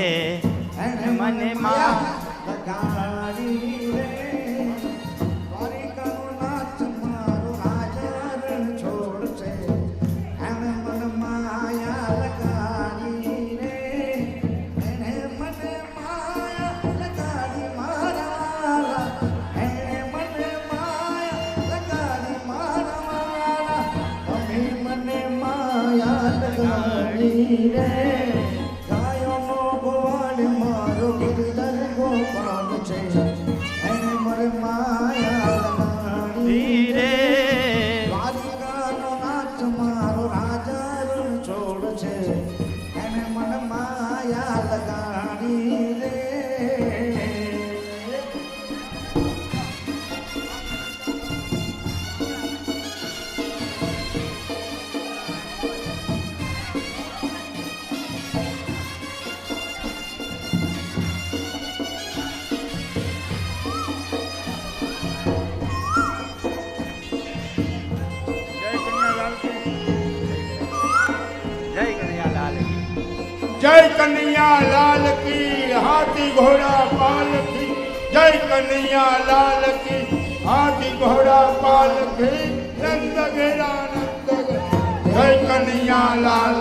એને મને માયા લગાડી રે દ્વારિકાનો નાથ મારો રાજા રણ છોડ છે એને મને માયા લગાડી રે એને મને માયા લગાડી મારા એને મને માયા લગાડી મારા તમે મને માયા લગાડી રે ગાયોનો ગોવાળ મારો ગિરધર ગોપાલ છે એને મને માયા લગાડી ધીરે દ્વારિકાનો નાથ મારો રાજા રણ છોડ છે એને મને માયા લગાડી રે જય કનૈયાલાલ કી જય કનૈયા લાલ કી હાથી ઘોડા પાલ કી જય કનૈયા લાલ કી હાથી ઘોડા પાલ કી નંદ ઘેરા નંદ જય કનૈયા લાલ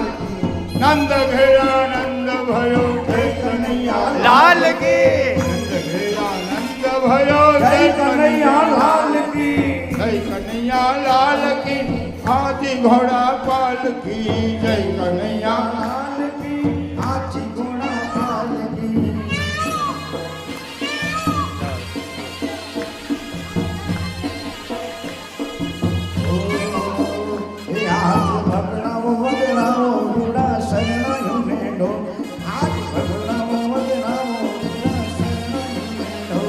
નંદ ઘેરા નંદ ભયો જય કનૈયા લાલ કી નંદ ઘેરા નંદ ભયો જય કનૈયા લાલ કી જય કનૈયા લાલ કી હાથી ઘોડા પાલ કી જય કનૈયા લાલ કી હાથી ઘોડા પાલ કી એ હાથ ભગડાવો વગડાવો રૂડા શરણાયો મેંઢો હાથ ભગડાવો વગડાવો રૂડા શરણાયો મેંઢો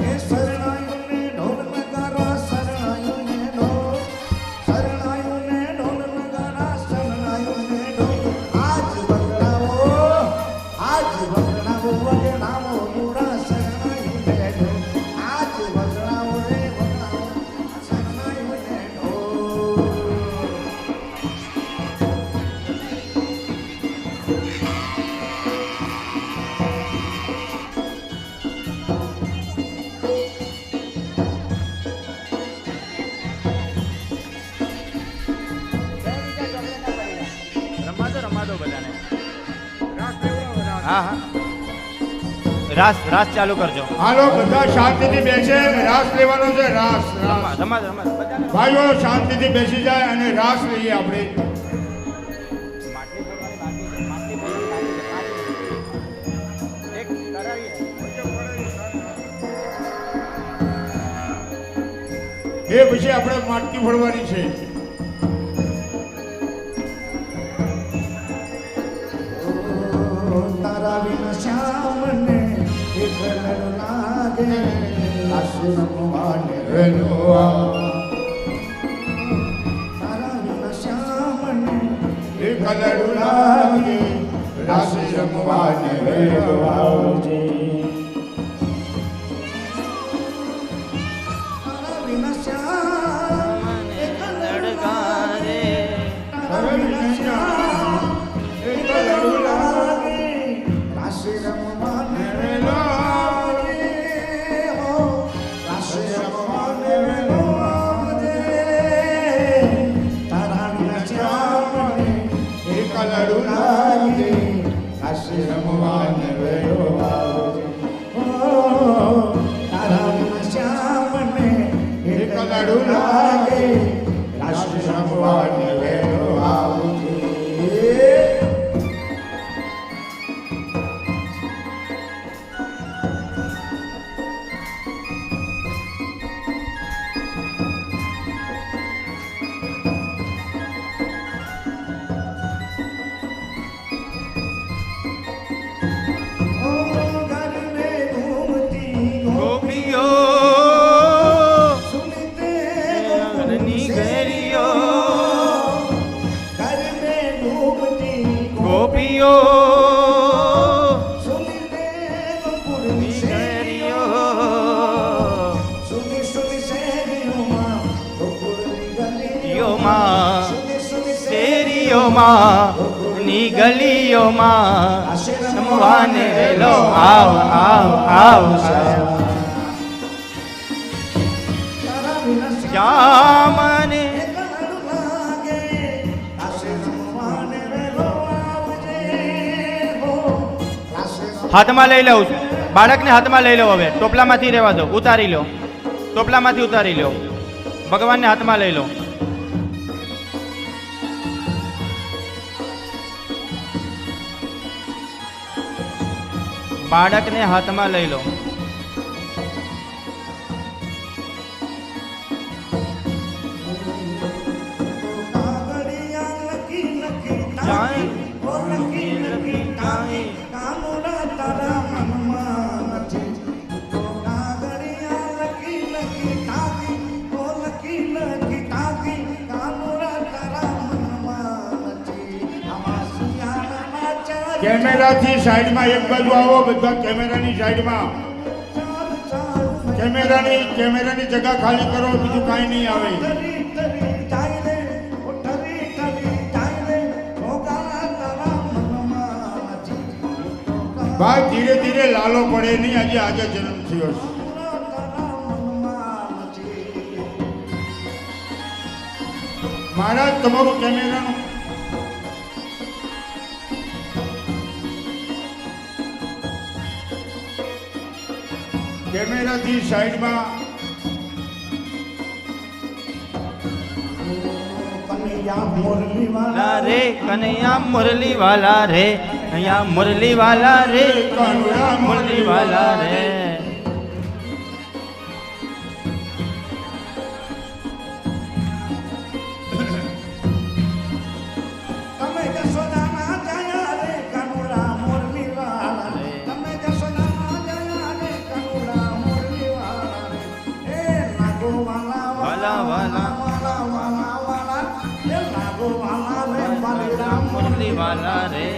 એ શરણાયો ને ઢોલ નગારા શરણાયો ને ઢોલ શરણાયો ને ઢોલ નગારા શરણાયો ને ઢોલ હાથ ભગડાવો વગડાવો રૂડા શરણાયો મેંઢો હાથ ભગડાવો રે વગડાવો શરણાયો મેંઢો રમાદો બધાને હા હા રાસ રાસ ચાલુ કરજો હાલો બધા શાંતિથી બેસે રાસ લેવાનો છે રાસ રાસ રમાદ રમાદ બધાને ભાઈઓ શાંતિથી બેસી જાય અને રાસ લઈએ આપણે માટલી ફોડવાની બાકી છે માટલી ફોડવાની બાકી છે એક કરાવીએ એ પછી આપણે માટકી ફોડવાની છે તારા વિના શ્યામને એક રડ લાગે આશ્રમવાને વેલવા તારા વિના શ્યામને એ કલડું લાગે રાસ રમવાને વેલવા આવજે તારા વિના શ્યામ એક લડકારે તારા વિના શ્યામ એક રડ લાગે આશ્રમવાને વેલવા આશ્રમવાને આવજે તારા વિના શ્યામને એ કલડું લાગે આશ્રમ રમવાને વેલવા તારા વિના શ્યામને એ કલડું લાગે રાસ રમવાને વેલવા આવજે શેરીઓમાં ગામની ગલીઓમાં રમવાને વેલો આવ આવ આવ તારા વિના શ્યામ મને હાથમાં લઈ લઉં છું. બાળકને હાથમાં લઈ લો. હવે ટોપલામાંથી રહેવા દો, ઉતારી લો. ટોપલામાંથી ઉતારી લો. ભગવાનને હાથમાં લઈ લો. બાળકને હાથમાં લઈ લો. કેમેરાથી સાઈડમાં એક બાજુ આવો, બધા કેમેરાની સાઈડમાં. કેમેરાની જગ્યા ખાલી કરો, બીજું કાંઈ નહીં આવે. ભાઈ ધીરે ધીરે લાલો પડે નહીં, આજે જન્મ થયો છે. મહારાજ તમારું કેમેરાનું કેમેરાથી સાઈડમાં. વાલા રે કનૈયા મુરલી વાલા રે, કનૈયા મુરલી વાલા રે, કનૈયા મુરલી વાલા રે. તમે જશોદાના જયા રે કનુડા મુરલી વાલા રે, તમે જશોદાના જયા રે કનુડા મુરલી વાલા રે. એ નાગો વાલા વાલા વાલા વાલા વાલા વાલા એ નાગો વાલા રે બલિરામ મુરલી વાલા રે.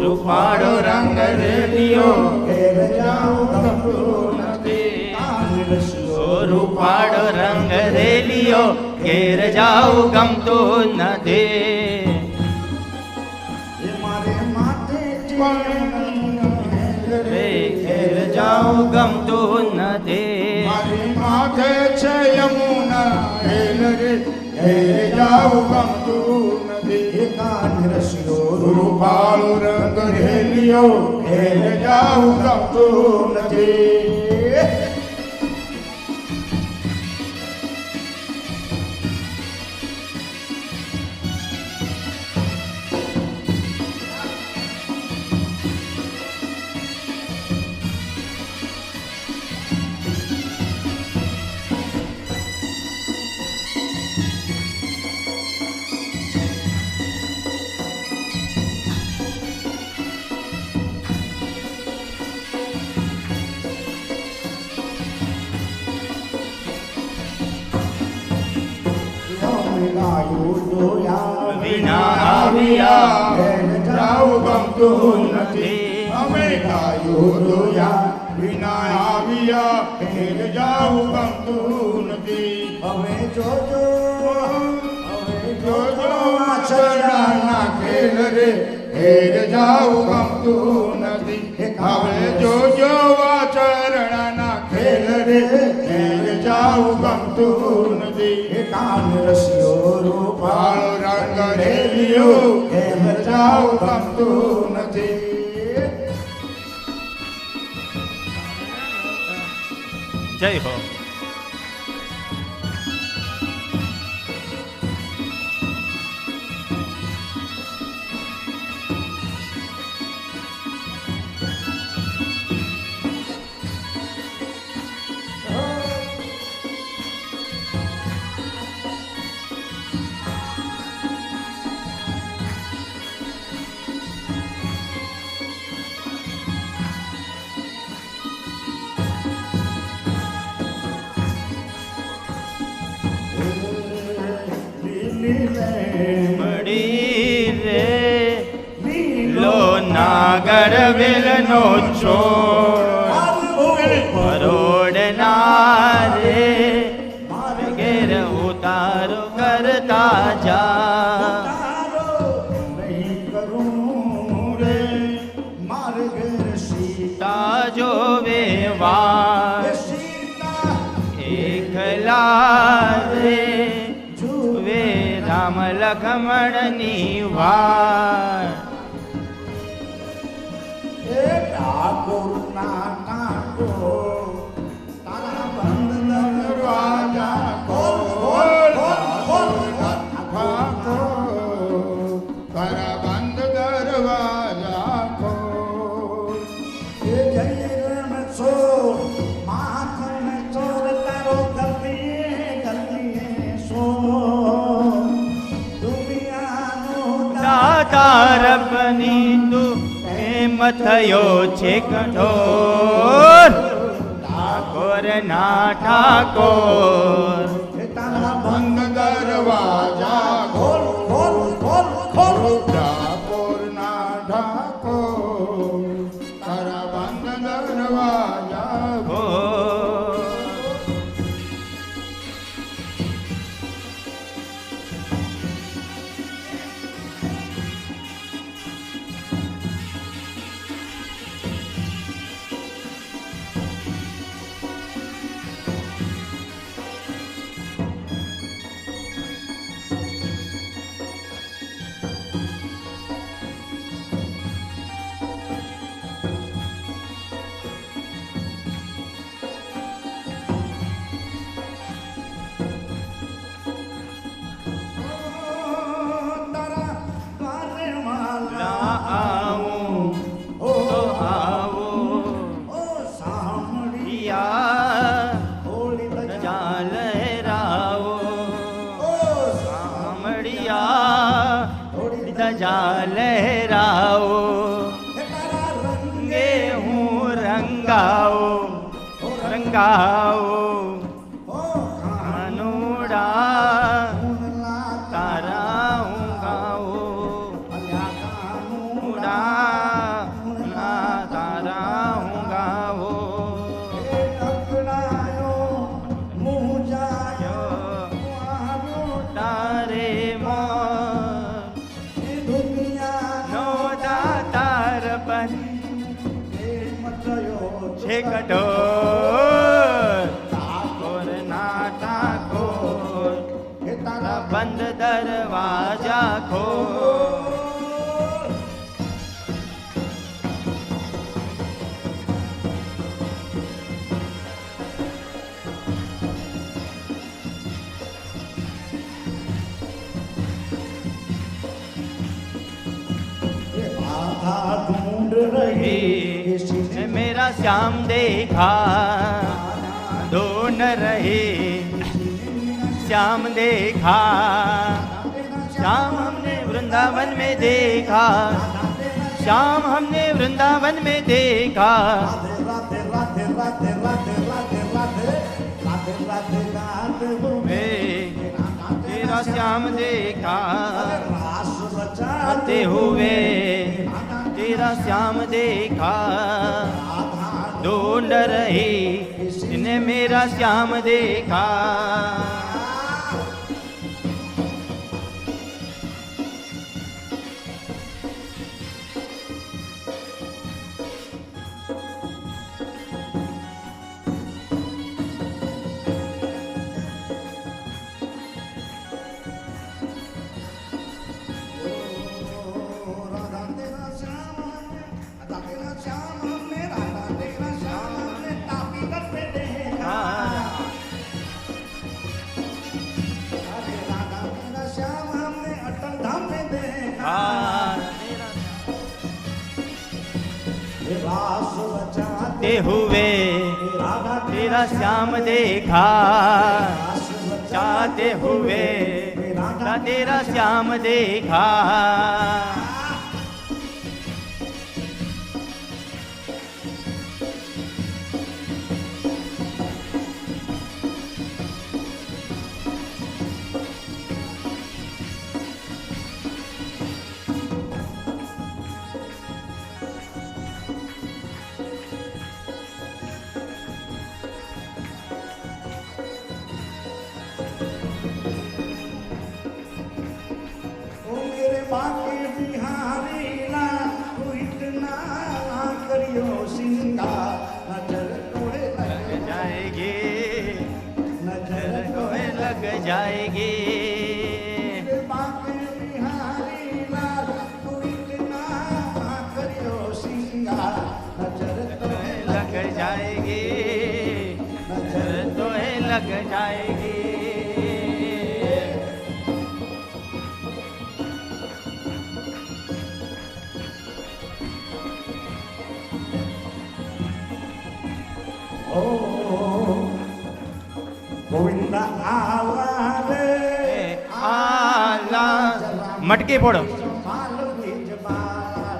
રૂપાળો રંગ રેલિયો ઘેર જાઉં ગમતું નથી. રૂપાળો રંગ રેલિયો ઘેર જાઉં ગમતું નથી. એ મારે માથે રે ઘેર જાઉં ગમતું નથી. મારી માથે છે યમુના હેલ રે, હેલ જાઉં ગમતું નથી. એકાદ રસ્યો રૂપાળો રંગ રેલિયો હેલ જાઉં ગમતું નથી. વિના આવ્યા હેલ જાઉં ગમતું નથી. અમે ગાયું દોયા વિના આવ્યા હેલ જાઉં ગમતું નથી. હવે જોજો જોજો આચરણના ખેલ રે, હેલ જાઉં ગમતું નથી. હવે જોજો આચરણના ખેલ રે, હેલ જાઉં ગમતું નથી. એકાદ રસ્યો રૂપાળો રંગ રેલિયો હેલ જાઉં ગમતું નથી. જય હો. મળી રે લો નાગર વેલનો છોડ, પરોડના રે ઘેર સીતા જોવે વાર એ સીતા એકલા રે જુવે રામ લખમણની વાર એ ઠાકોર ના ઠાકોર તારા બંધ દરવાજા ખોલ ખોલ ખોલ ખોલ તારા બંધ દરવાજા ખોલ. એ જય રણ છો માખણ ચોર તારો ગલીએ સો દુનિયાનો દાતાર બની તું એમ થયો છે કઠોર ઠાકોર ના ઠાકોર તારા બંધ દરવાજા ખોલ ખોલ ખોલ ખોલ ઠાકોરના ઠાકોર તારા બંધ દરવાજા ખોર. તારા દ્વારે લા આવું ઓ તો આવું ઓ સાંભળી યા હોળી ધજા લહેરાવો ઓ સામળિયા હોળી ધજા લહેરાવો તારા રંગે હું રંગાવો રંગાવો ઓ કાનુડા કાનુડા તારા હું ગાવો કાનુડા કાનુડા તારા હું ગાવો એ અકળાયો મુજાયો આવ્યો તારે મોર એ દુનિયાનો નો દાતાર બન પ્રેમ થયો છે કઠોર ઠાકોર ના ઠાકોર એ તારા બંધ દરવાજા ખોલ. आधा ढूंढ रहे हे मेरा श्याम देखा ढूंढ रहे श्याम देखा श्याम हमने वृंदावन में देखा श्याम हमने वृंदावन में देखा राधे राधे राधे राधे राधे राधे राधे राधे राधे वे तेरा श्याम देखा रास बचाते आते हुए तेरा श्याम देखा ढूंढ रही इसने मेरा श्याम देखा राधा तेरा श्याम हमने राधा तेरा श्याम हमने तापी करते देखा अरे राधा तेरा श्याम हमने अटल धाम में देखा ये रास बचाते ते हुए राधा तेरा श्याम देखा रास चाहते हुए तेरा श्याम देखा ओ मेरे बाके बिहार जाएगी। बाके बिहारी लाल तू इतना करियो सिंगार नजर तो लग जाएगी, नजर तो लग जाएगी। ओ गोविंद आला रे आला मटकी फोड़ो। माल बीज बाला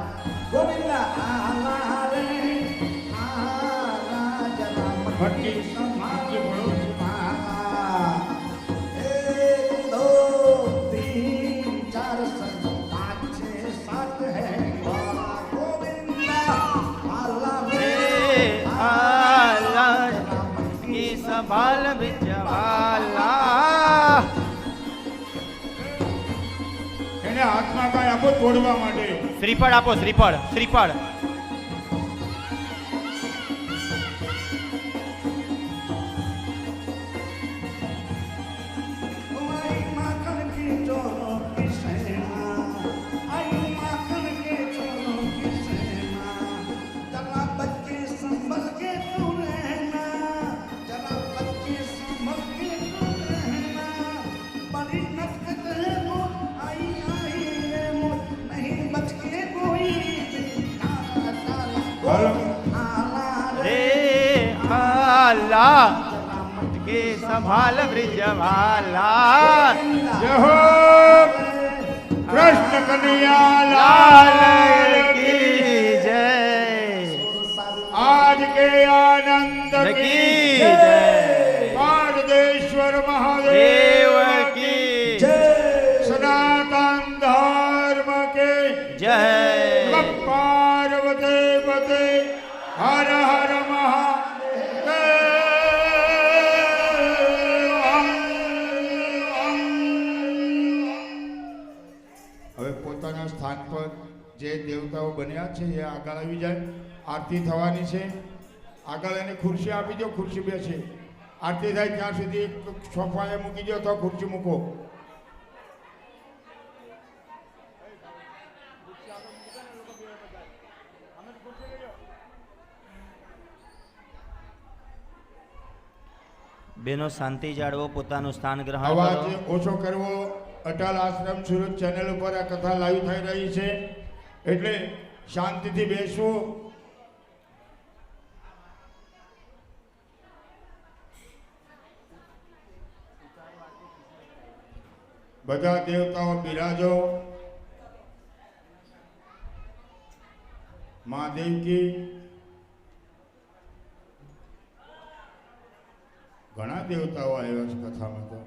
गोविंद आला रे आला जरा मटकी संभाल बोलो। माला 1 2 3 4 5 6 7 है गोविंद आला रे आला की संभाल बिजवाला। એને હાથમાં કાંઈ આપો તોડવા માટે. શ્રીફળ આપો, શ્રીફળ, શ્રીફળ. आई माखन की चोरों की सेना आई माखन के चोरों की सेना जरा बच्चे संभल के तू रहना जरा बच्चे संभल के तू रहना बड़ी नटखट है मोर आई आई रे मोर नहीं बच के कोई काला काला आला रे रे आला की संभाल ब्रिजवाला। જય હો કૃષ્ણ કનૈયા लाल લાલ की जय, आज के आनंद की की जय, पारदेश्वर देव महादेव की जय सनातन धर्म के जय। पार्वते पते हर हर હવે પોતાના સ્થાન પર જે દેવતાઓ બન્યા છે એ આગળ આવી જાય. આરતી થવાની છે. આગળ એને ખુરશી આપી દો, ખુરશી બેસે. આરતી થાય ત્યાં સુધી સોફાએ મૂકી દો તો ખુરશી મૂકો. બેનો શાંતિ જાળવો, પોતાનું સ્થાન ગ્રહણ અવાજ કરો. ઓછો કરવો. અટલ આશ્રમ સુરત ચેનલ ઉપર આ કથા લાઈવ થઈ રહી છે એટલે શાંતિથી બેસવું. બધા દેવતાઓ બિરાજો. મહાદેવ કી. ઘણા દેવતાઓ આવ્યા છે કથામાં તો.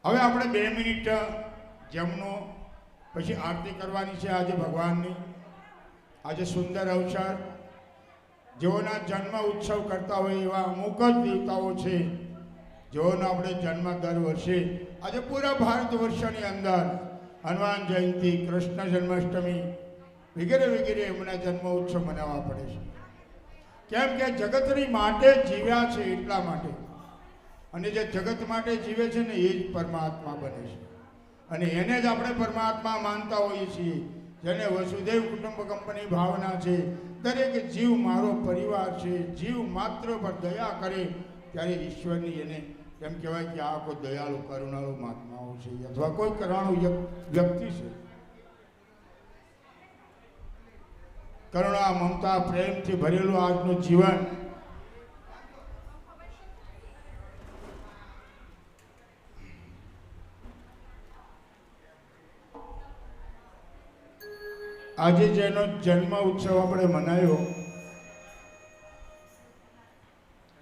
હવે આપણે 2 મિનિટ જેમનો પછી આરતી કરવાની છે આજે ભગવાનની. આજે સુંદર અવસર. જેઓના જન્મ ઉત્સવ કરતા હોય એવા અમુક જ દેવતાઓ છે જેઓનો આપણે જન્મ દર વર્ષે આજે પૂરા ભારત વર્ષની અંદર હનુમાન જયંતિ, કૃષ્ણ જન્માષ્ટમી વગેરે વગેરે એમના જન્મ ઉત્સવ મનાવવા પડે છે. કેમ કે જગતની માટે જીવ્યા છે એટલા માટે. અને જે જગત માટે જીવે છે ને એ જ પરમાત્મા બને છે અને એને જ આપણે પરમાત્મા માનતા હોઈએ છીએ. જેને વસુદેવ કુટુંબકમની ભાવના છે. દરેક જીવ મારો પરિવાર છે. જીવ માત્ર પર દયા કરે ત્યારે ઈશ્વરની એને એમ કહેવાય કે આ કોઈ દયાળુ કરુણાળુ મહાત્માઓ છે અથવા કોઈ કરુણાળુ વ્યક્તિ છે. કરુણા, મમતા, પ્રેમથી ભરેલું આજનું જીવન. આજે જેનો જન્મ ઉત્સવ આપણે મનાવ્યો,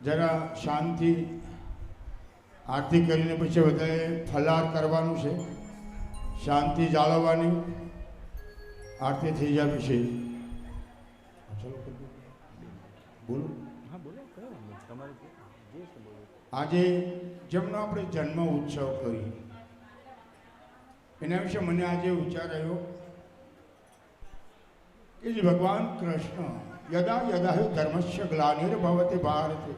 જરા શાંતિ આરતી કરીને પછી બધાએ ફલાર કરવાનું છે. શાંતિ જાળવવાની. આરતી થઈ જાય પછી બોલો. આજે જેમનો આપણે જન્મ ઉત્સવ કરી એના વિશે મને આજે વિચાર આવ્યો કે જે ભગવાન કૃષ્ણ યદા યદા હિ ધર્મસ્ય ગ્લાનિર્ભવતિ ભારતે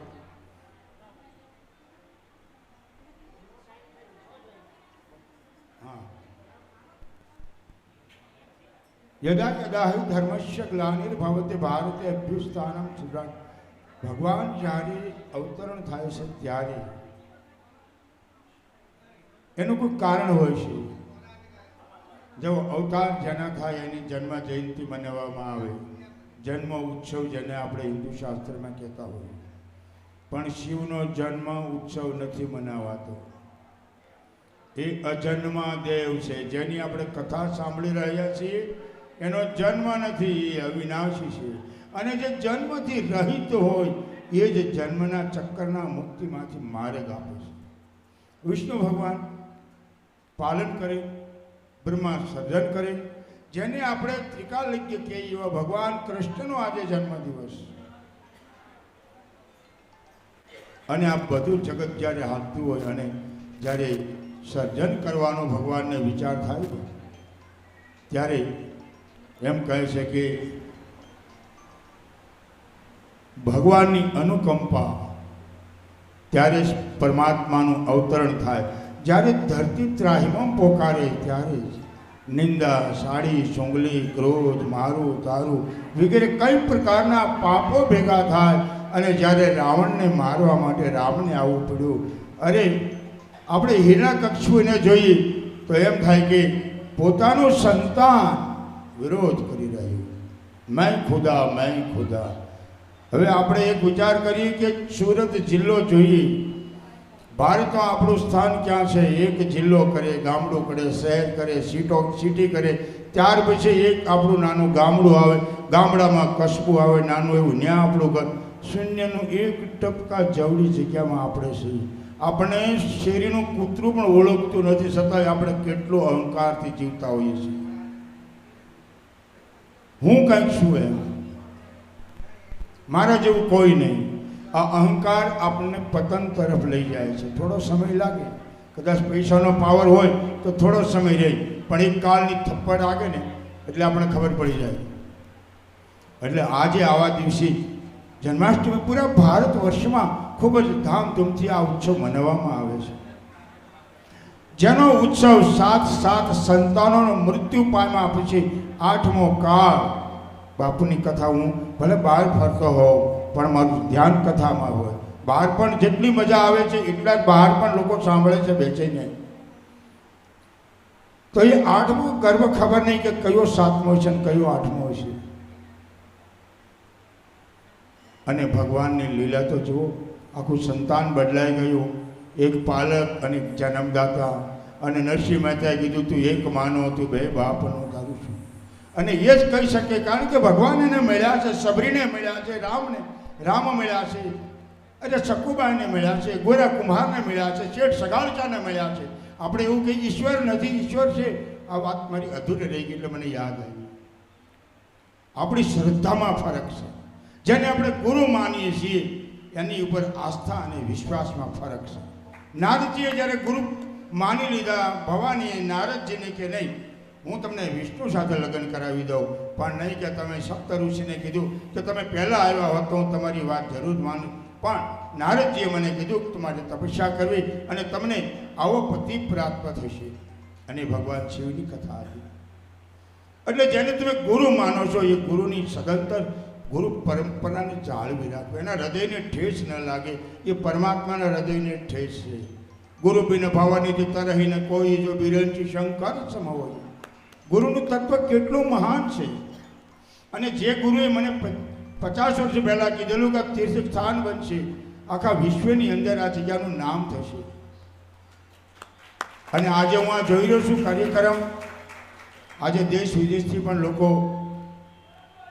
યદા યદા હિ ધર્મસ્ય ગ્લાનિર્ભવતે ભારતે અભ્યુત્થાનમ સુરાટ. ભગવાન જ્યારે અવતરણ થાય છે ત્યારે એનું કોઈ કારણ હોય છે. જો અવતાર જેના થાય એની જન્મ જયંતિ મનાવવામાં આવે, જન્મ ઉત્સવ જેને આપણે હિન્દુ શાસ્ત્રમાં કહેતા હોઈએ, પણ શિવનો જન્મ ઉત્સવ નથી મનાવાતો. એ અજન્મા દેવ છે, જેની આપણે કથા સાંભળી રહ્યા છીએ. એનો જન્મ નથી, એ અવિનાશી છે. અને જે જન્મથી રહિત હોય એ જ જન્મના ચક્કરના મુક્તિમાંથી માર્ગ આપે છે. વિષ્ણુ ભગવાન પાલન કરે, બ્રહ્મા સર્જન કરે, જેને આપણે ત્રિકાલજ્ઞ કહીએ એવા ભગવાન કૃષ્ણનો આજે જન્મદિવસ. અને આ બધું જગત જ્યારે હાલતું હોય અને જ્યારે સર્જન કરવાનો ભગવાનને વિચાર થાય ત્યારે એમ કહે છે કે ભગવાનની અનુકંપા ત્યારે જ પરમાત્માનું અવતરણ થાય. જ્યારે ધરતી ત્રાહિમામ પોકારે ત્યારે જ નિંદા, સાડી, સુંગલી, ક્રોધ, મારું, તારું વગેરે કઈ પ્રકારના પાપો ભેગા થાય. અને જ્યારે રાવણને મારવા માટે રામને આવવું પડ્યું. અરે આપણે હિરણ્યકશ્યપને જોઈએ તો એમ થાય કે પોતાનું સંતાન વિરોધ કરી રહ્યું, મેં ખુદા, મેં ખુદા. હવે આપણે એક વિચાર કરીએ કે સુરત જિલ્લો જોઈએ. ભારતમાં આપણું સ્થાન ક્યાં છે? એક જિલ્લો કરે, ગામડું કરે, શહેર કરે, સિટી કરે, ત્યાર પછી એક આપણું નાનું ગામડું આવે, ગામડામાં કસ્બું આવે નાનું એવું, ત્યાં આપણું ઘર. શૂન્યનું એક ટપકા જવડી જગ્યામાં આપણે છીએ. આપણે શેરીનું કૂતરું પણ ઓળખતું નથી, છતાંય આપણે કેટલો અહંકારથી જીવતા હોઈએ છીએ. હું કંઈક છું એમ, મારા જેવું કોઈ નહીં. આ અહંકાર આપણને પતન તરફ લઈ જાય છે. થોડો સમય લાગે, કદાચ પૈસાનો પાવર હોય તો થોડો સમય રહે, પણ એક કાળની થપ્પડ લાગે ને એટલે આપણને ખબર પડી જાય. એટલે આજે આવા દિવસે જન્માષ્ટમી પૂરા ભારત વર્ષમાં ખૂબ જ ધામધૂમથી આ ઉત્સવ મનાવવામાં આવે છે. જેનો ઉત્સવ 7 સંતાનોનો મૃત્યુ પામ્યા પછી 8મો કાળ. બાપુની કથા હું ભલે બહાર ફરતો હોઉં પણ મારું ધ્યાન કથામાં હોય. બહાર પણ જેટલી મજા આવે છે એટલા જ બહાર પણ લોકો સાંભળે છે બેચીને. તો એ 8મો ગર્વ ખબર નહીં કે કયો 7મો છે ને કયો 8મો છે. અને ભગવાનની લીલા તો જુઓ, આખું સંતાન બદલાઈ ગયું. એક પાલક અને જન્મદાતા. અને નરસિંહ મહેતાએ કીધું તું એક માનો, તું બે બાપનો તારું છું. અને એ જ કહી શકે કારણ કે ભગવાન એને મળ્યા છે, સબરીને મળ્યા છે, રામ મળ્યા છે, અરે સકુબાઈને મળ્યા છે, ગોરા કુંભારને મળ્યા છે, શેઠ સગાળચાને મળ્યા છે. આપણે એવું કંઈ ઈશ્વર નથી, ઈશ્વર છે. આ વાત મારી અધૂરી રહી ગઈ એટલે મને યાદ આવી. આપણી શ્રદ્ધામાં ફરક છે. જેને આપણે ગુરુ માનીએ છીએ એની ઉપર આસ્થા અને વિશ્વાસમાં ફરક છે. નારદજીએ જ્યારે ગુરુ માની લીધા ભવાનીએ નારદજીને કે નહીં હું તમને વિષ્ણુ સાથે લગ્ન કરાવી દઉં, પણ નહીં કે તમે સપ્ત ઋષિને કીધું કે તમે પહેલાં આવ્યા હોત તો હું તમારી વાત જરૂર માનું, પણ નારદજીએ મને કીધું કે તમારે તપસ્યા કરવી અને તમને આવો પતિ પ્રાપ્ત થશે. અને ભગવાન શિવની કથા હતી. એટલે જેને તમે ગુરુ માનો છો એ ગુરુની સદંતર ગુરુ પરંપરાને જાળવી રાખો. એના હૃદયને ઠેસ ન લાગે, એ પરમાત્માના હૃદયને ઠેસ છે. ગુરુ બિન ભવાની તરહીને કોઈ જો બિરંચી શંકર સમ હોય. ગુરુનું તત્વ કેટલું મહાન છે. અને જે ગુરુએ મને 50 વર્ષ પહેલાં કીધેલું કે તીર્થ સ્થાન બનશે, આખા વિશ્વની અંદર આ જગ્યાનું નામ થશે. અને આજે હું આ જોઈ રહ્યો છું કાર્યક્રમ. આજે દેશ વિદેશથી પણ લોકો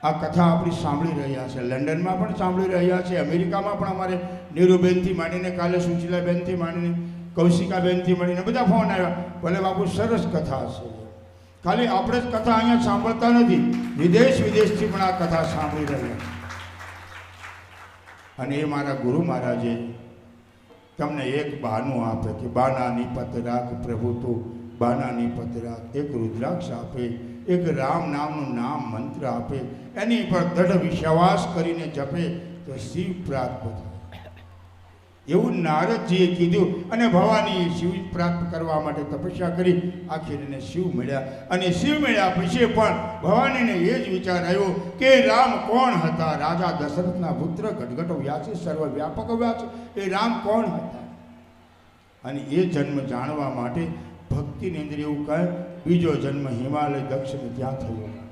આ કથા આપણી સાંભળી રહ્યા છે. લંડનમાં પણ સાંભળી રહ્યા છે, અમેરિકામાં પણ અમારે નીરુબેનથી માંડીને કાલે સુશીલાબેનથી માંડીને કૌશિકાબેનથી મળીને બધા ફોન આવ્યા. ભલે બાપુ સરસ કથા છે. ખાલી આપણે જ કથા અહીંયા સાંભળતા નથી, વિદેશથી પણ આ કથા સાંભળી રહ્યા છે. અને એ મારા ગુરુ મહારાજે તમને એક બહાનું આપે કે બાના નિપત રાખ પ્રભુ તું બાના નિપત રાખ. એક રુદ્રાક્ષ આપે, એક રામ નામનું નામ મંત્ર આપે, એની પર દૃઢ વિશ્વાસ કરીને જપે તો શિવ પ્રાપ્ત થાય. એવું નારદજીએ કીધું અને ભવાનીએ શિવ પ્રાપ્ત કરવા માટે તપસ્યા કરી. આખીર એને શિવ મળ્યા અને શિવ મળ્યા પછી પણ ભવાનીને એ જ વિચાર આવ્યો કે રામ કોણ હતા. રાજા દશરથના પુત્ર ગટગટ વ્યાસી સર્વ વ્યાપક વ્યાસ એ રામ કોણ હતા. અને એ જન્મ જાણવા માટે ભક્તિની અંદર એવું કહે બીજો જન્મ હિમાલય દક્ષિણ ત્યાં થયો.